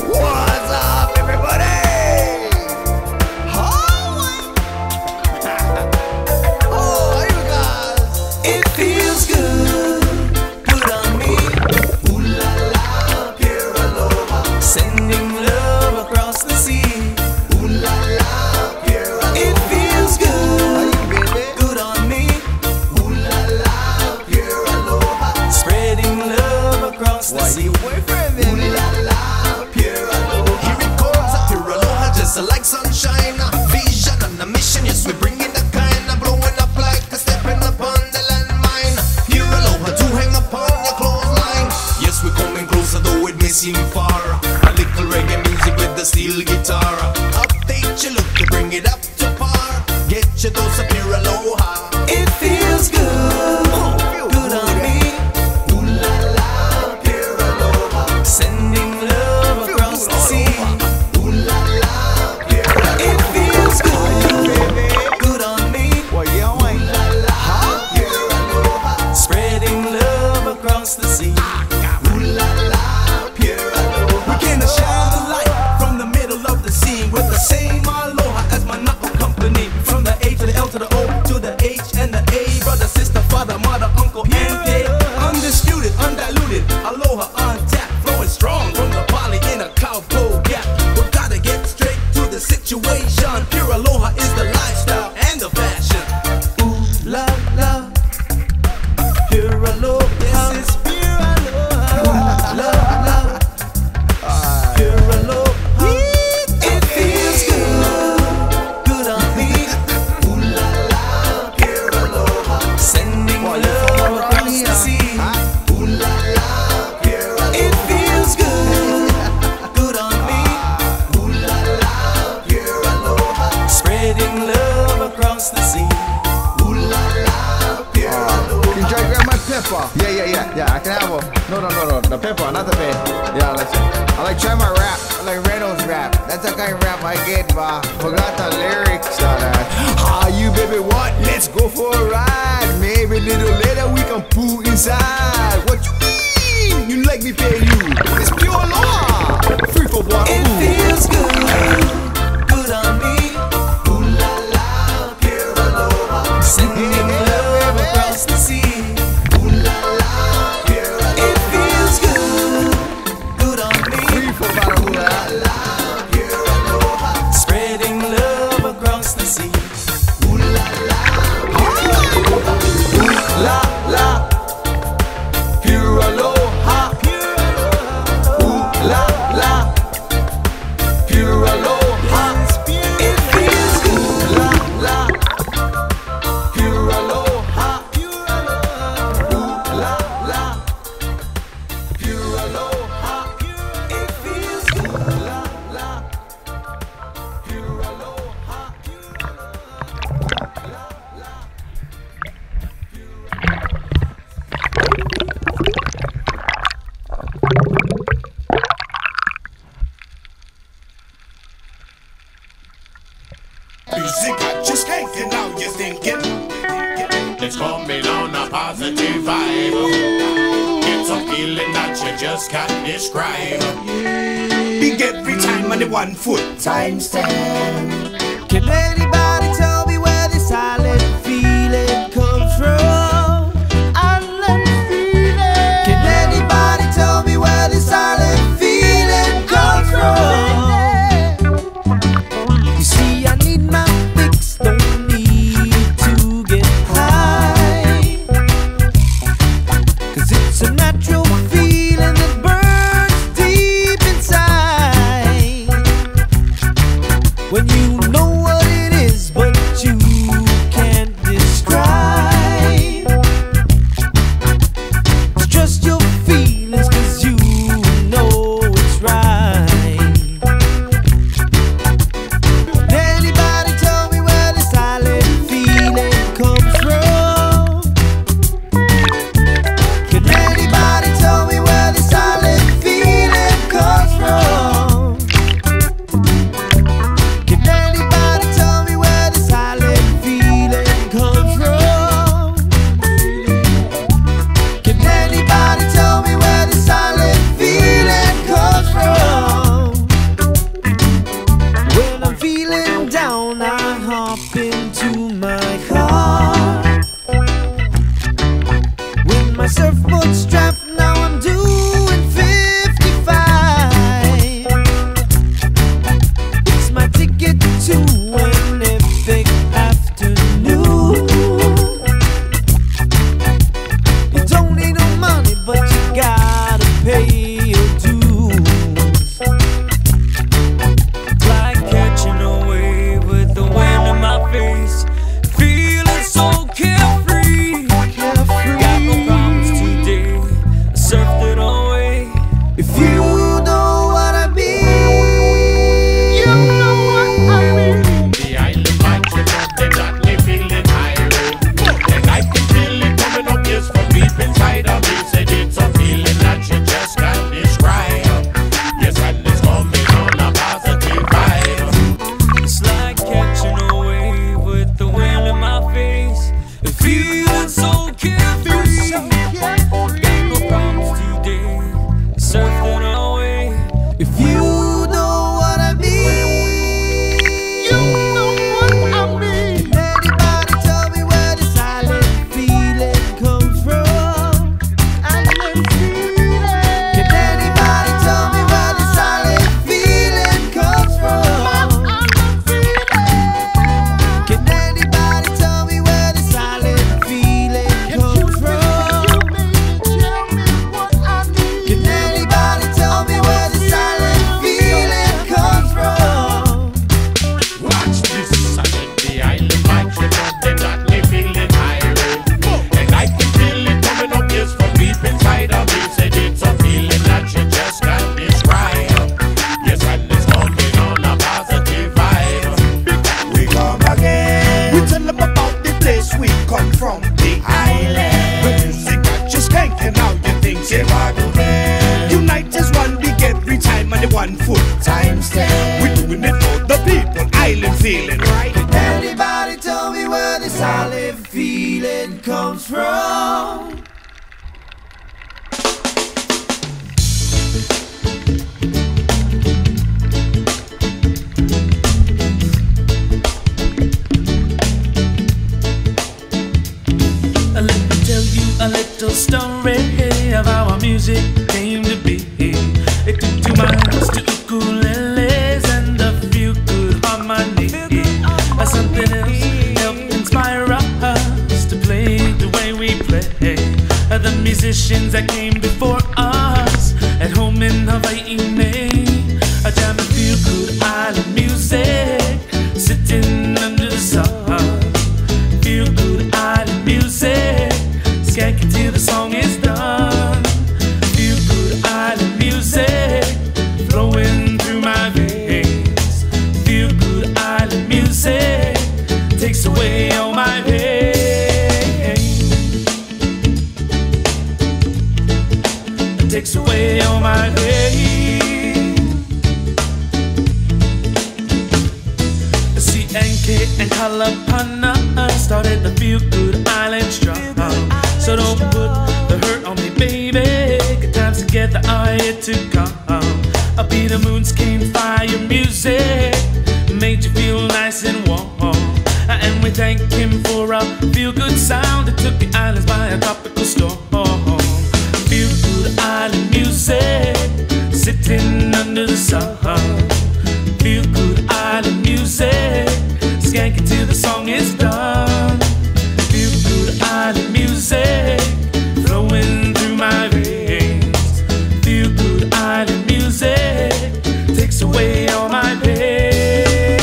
What's up, everybody? Oh, you guys. It feels good, good on me. Ooh la la, pure aloha, sending love across the sea. Ooh la la, pure aloha. It feels good, good on me. Ooh la la, pure aloha, spreading love across the sea. Ooh la la, pure aloha. Here it comes, a pure aloha, just like sunshine. A vision and a mission, yes, we bring in the kind of blowing up like a stepping upon the landmine. Pure aloha to hang upon your clothesline. Yes, we're coming closer, though it may seem far. A little reggae music with the steel guitar. Update your look to bring it up to par. Get your dose of pure aloha. It feels good, good on me. Ooh la la, pure aloha, sending love across the sea. Ooh la la, pure aloha. It feels good, good on me. Ooh la la, pure aloha, spreading love across the sea. Ooh la la, pure aloha. We came to shine the light from the middle of the scene with the same aloha as my knuckle company. From the A to the L to the O to the H and the A. Brother, sister, father, mother, uncle, and dad. Undisputed, undiluted, aloha on tap. Flowing strong from the poly in a cowboy gap. We gotta get straight to the situation. Pure aloha is the lifestyle and the fashion. Ooh la la, pure aloha. Yes, it's pure aloha. Ooh la la, pure aloha. It feels good, good on me. Ooh la la, pure aloha, sending love across the sea. Ooh la la, pure aloha. It feels good, good on try my rap, I like Reynolds rap. That's the kind of rap I get, but forgot the lyrics of that. Ah, you baby, what? Let's go for a ride. Maybe a little later we can poo inside. What you mean? You like me pay you? It's pure law. Free for what? It feels good, good on me. Ooh la la, pure aloha. Sending love across the sea. Ooh la la, pure aloha. It feels good, good on me. Free for what? Ooh la la, pure aloha. Spreading love across the sea. Ooh la la, pure aloha. Ooh la la, pure aloha. Ooh la la, pure aloha. It feels good. La la, pure aloha. Ooh la la, pure aloha. It feels good. La la, pure aloha. Music got you skanking, now you're thinking. It's coming on a positive vibe. It's a feeling that you just can't describe. Big every time on the 1 foot times 10. Can anybody tell me where this island feeling comes from? Island feeling. Can anybody tell me where this island feeling comes from? You see, I need my fix, don't need to get high. 'Cause it's a natural feeling that burns deep inside. When you know what it is 1 foot times 10. We're doing it for the people, island feeling, right? Everybody tell me where this island feeling comes from. Let me tell you a little story of how our music came to be. It took 2 miles to ukuleles and a few good harmony. Something else helped inspire us to play the way we play. The musicians that came before us at home in Hawaii, a jam a few good island music, sitting under the sun. Feel good island music, skanking till the song is done. Feel good island music, flowing through my veins. Feel good island music, takes away all my pain. Takes away all my pain. CNK and Kalapana started the Feel Good Island strong. So don't put the hurt on me, baby. Good times together are yet to come. I'll be the moon's cane fire music, made you feel nice and warm. And we thank him for a feel-good sound that took the islands by a tropical storm. Feel good island music, sitting under the sun. Feel good island music, skanking till the song is done. Feel good island music, flowing through my veins. Feel good island music, takes away all my pain.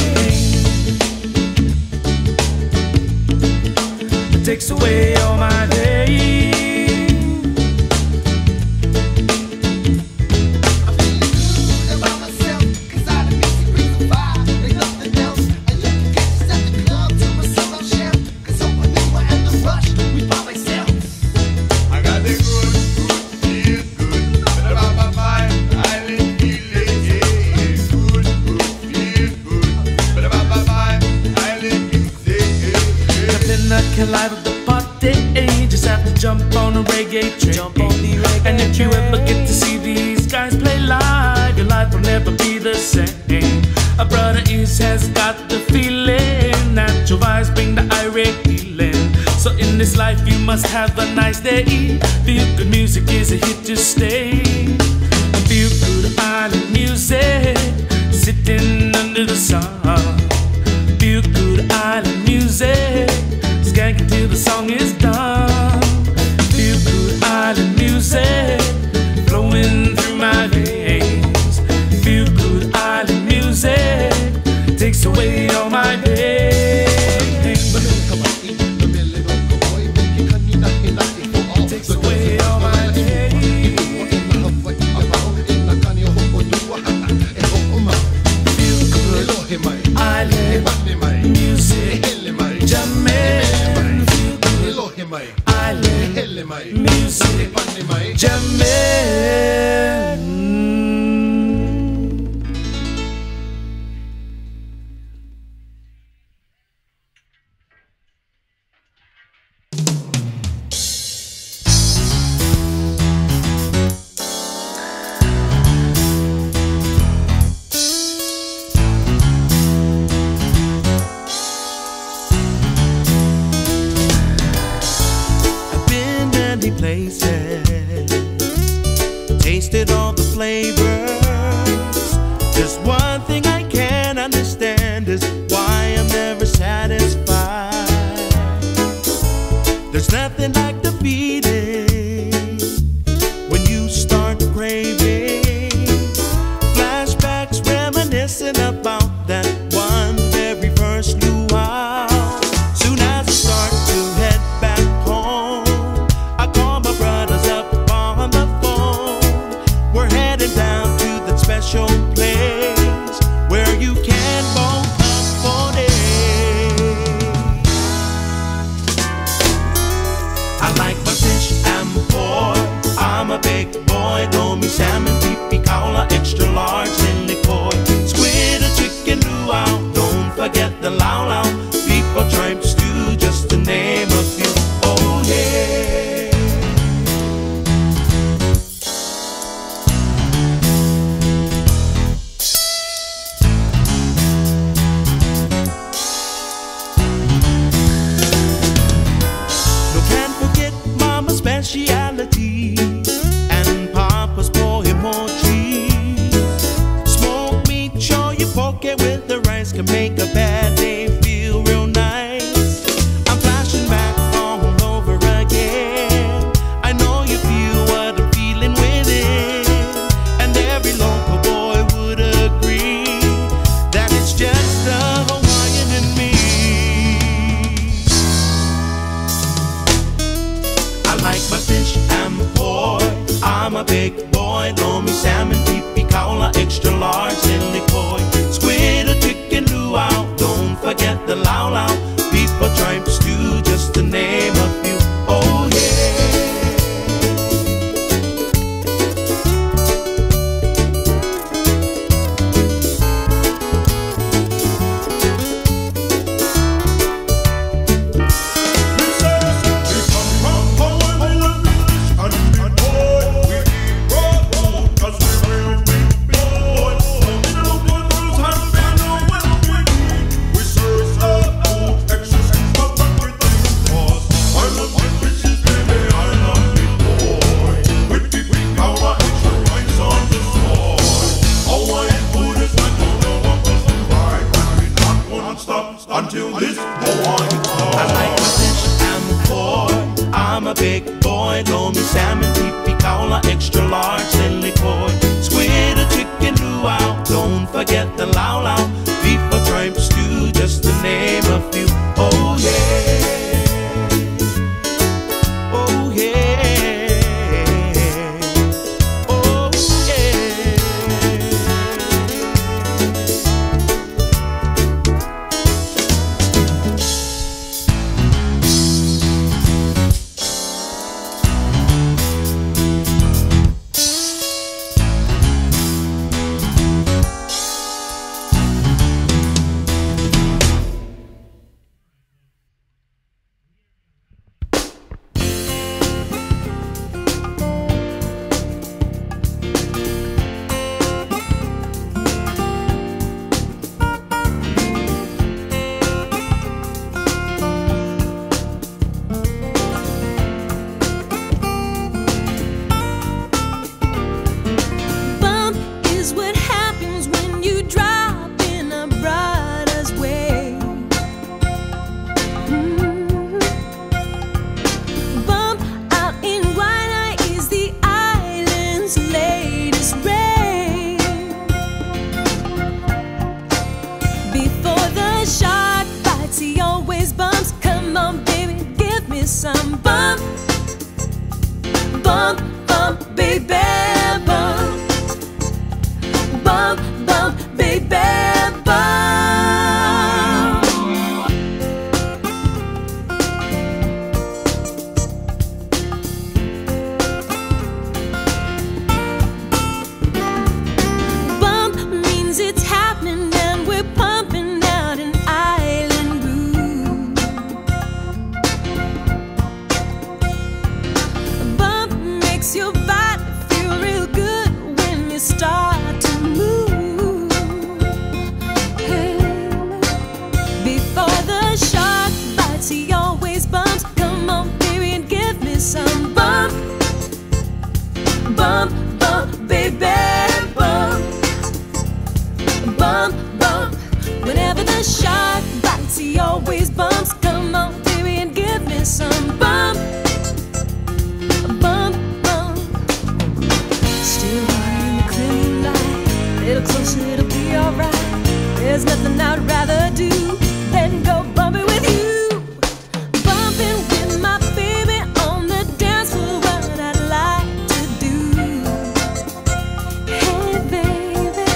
Takes away all my pain. Live at the party, just have to jump on a reggae train. And if you ever get to see these guys play live, your life will never be the same. A brother East has got the feeling, natural vibes bring the irate healing. So in this life you must have a nice day. Feel good music is a hit to stay. Feel good island music, sitting under the sun. Feel good island music, skanking till the song is done. Feel good island music, flowing through my veins. Feel good island music, takes away all my pain. Takes away all my pain. Feel good island music, jamming. Island music, jamming. Places, tasted all the flavors. Just one thing I can't understand is why I'm never satisfied. There's nothing like the feeling when you start craving. Flashbacks reminiscing about that one very first luau. Soon as I start to head back home, I call my brothers up on the phone. We're heading down to that special place where you can both afford it. I like my fish and pork. I'm a big boy, throw me salmon, pee-pee, caula, extra large. poke with the rice can make a bad day feel real nice. I'm flashing back all over again. I know you feel what I'm feeling within, and every local boy would agree that it's just a Hawaiian in me. I like my fish and pork. I'm a big boy, lomi, salmon, pipi, kaula, extra large, silly koi, squid or chicken luau. Don't forget the lau lau, beef or tripe stew, just to name a few. Oh yeah. Until this Hawaiian time. I like my fish and pork. I'm a big boy, lomi, salmon, pipi, kaula, extra large, silly koi, squid or chicken luau. Don't forget the lau lau, beef or tripe stew, just to name a few. Oh yeah. Oh yeah. Oh yeah. Some bump, bump, bump, baby, bump, bump, bump, baby, bump. Bump means it's happening and we're pumping out an island groove. Bump makes your body feel real good when you start to move. Hey. Before the shark bites, he always bumps. Come on, baby, and give me some bump, bump, bump, baby, bump, bump, bump. Whenever the shark bites, he always bumps. Come on, baby, and give me some bump, bump, bump. Still water in the clear light, little closer, it'll be alright. There's nothing I'd rather do than go bumping with you. Bumping with my baby on the dance floor, what I'd like to do. Hey baby,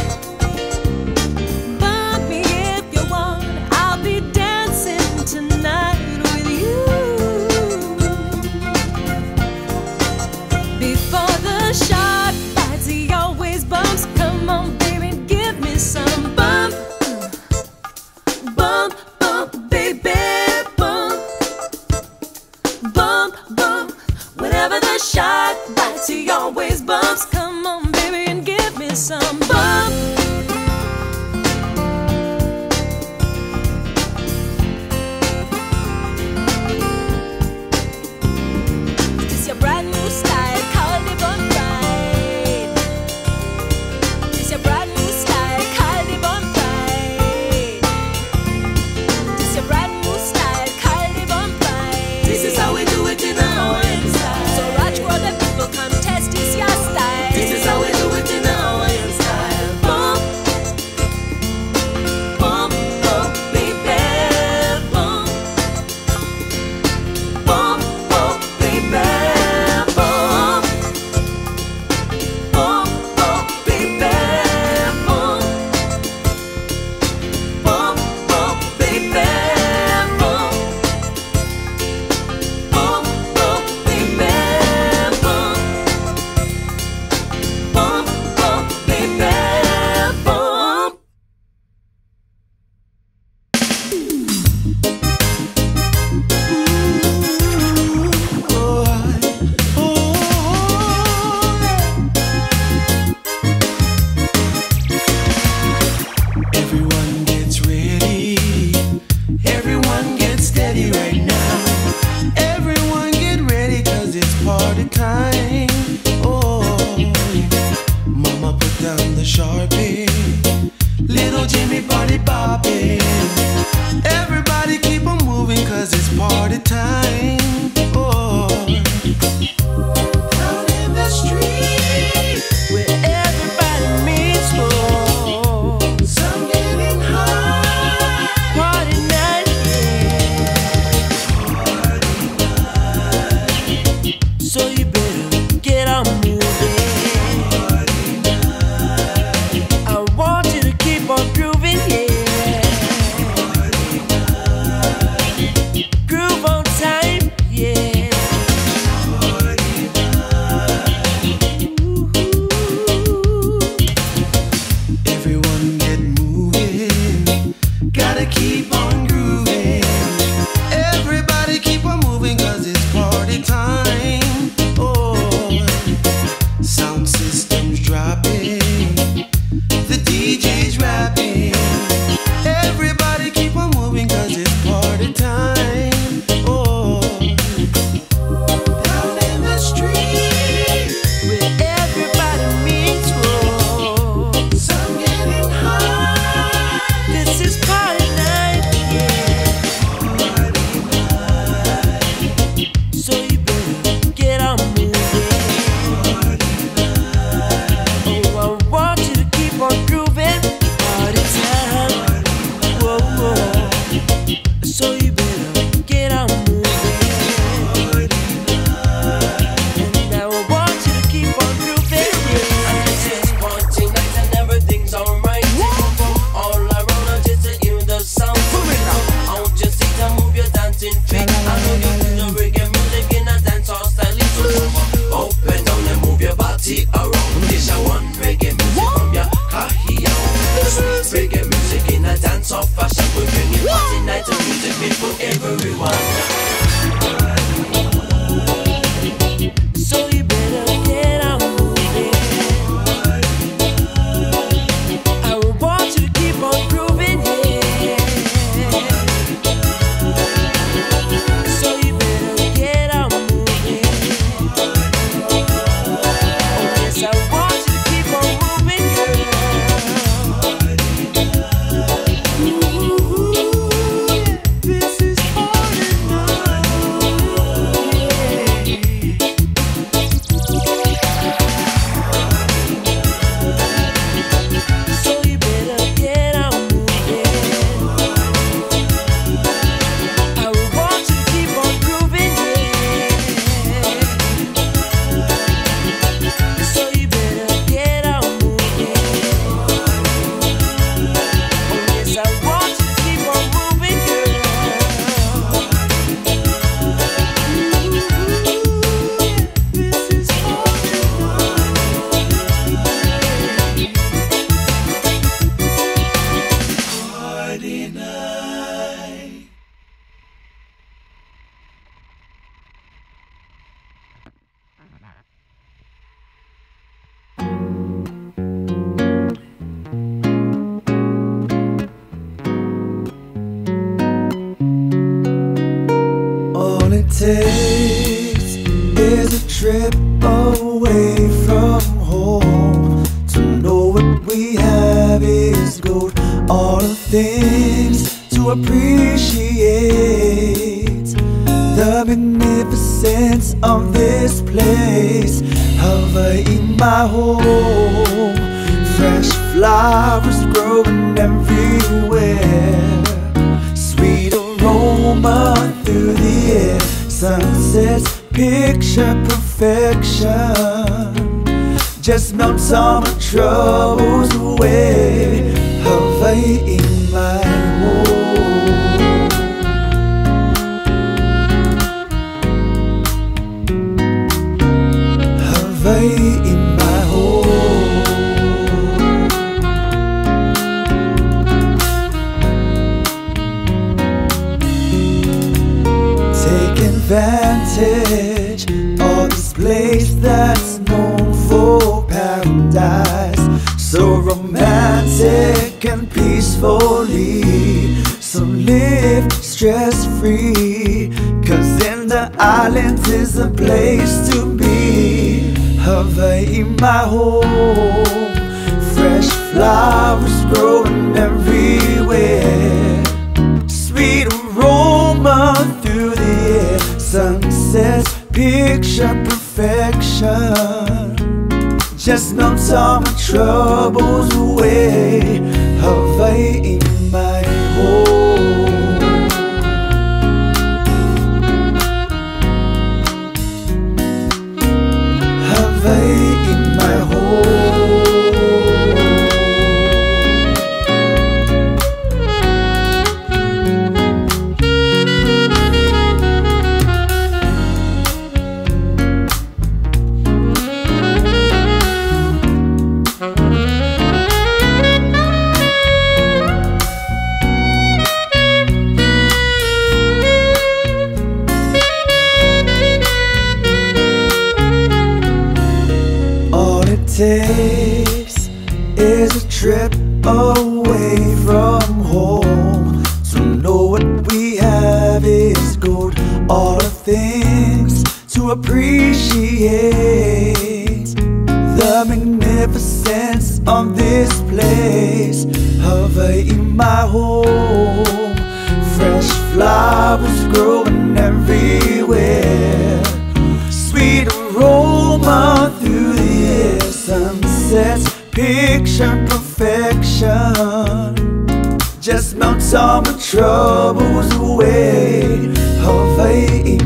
bump me if you want, I'll be dancing tonight with you. party, party popping. Everybody keep on moving, cause it's party time. Oh, down in the street where everybody meets for some getting high. Party night, yeah. So you better get on moving. I want you to keep on grooving, yeah. Groove on time, yeah. Everyone get moving. Gotta keep on grooving. Everybody keep on moving, cause it's party time. Oh, sound systems dropping. The DJ's rapping. Everybody keep on moving, cause it's party time. Oh, down in the street where everybody meets for some getting high. This is party night, yeah. So you better get on moving. Oh, I want you to keep on grooving. Party time. Whoa, whoa. So you better get on moving. And I want you to keep on grooving. It's just party night and everything's alright. All around and just to hear the sound. Out your seat and move your dancing feet. I know you do the reggae music in a dancehall style. So up and down and move your body around. This a one reggae music from your Kahia. Reggae music in a dancehall fashion. We bring it party night and music made for everyone. So you better get on moving. I want you to keep on grooving, yeah. So you better get on moving. Oh yes, I want you to keep on moving, girl. Ooh, this is party night, yeah. So you better get on moving. I want you to keep on grooving, yeah. So you better get on moving. Oh yes, I want you to keep on moving, girl. This is party night. All it takes is a trip away from home to know what we have is gold. All the things to appreciate the magnificence of this place. Hawaii, my home. Fresh flowers growing everywhere. Sweet aroma through the air. Sunsets picture perfection. Just melts all my troubles away. Hawaii, my home. Hawaii, my home. Take advantage of this place that's known for paradise. So romantic and peacefully. So live stress-free, 'cause in the islands is a place to be. Hawaii, my home. Fresh flowers growing everywhere, sweet aroma through the air, sunsets picture perfection. Just melts all my troubles away. Hawaii in my home. Hawaii in my takes is a trip away from home to know what we have is gold. All the things to appreciate, the magnificence of this place. Hawaii, my home. Fresh flowers growing everywhere, sweet aroma through the air, sunsets picture perfection. Just melts all my troubles away. Hawaii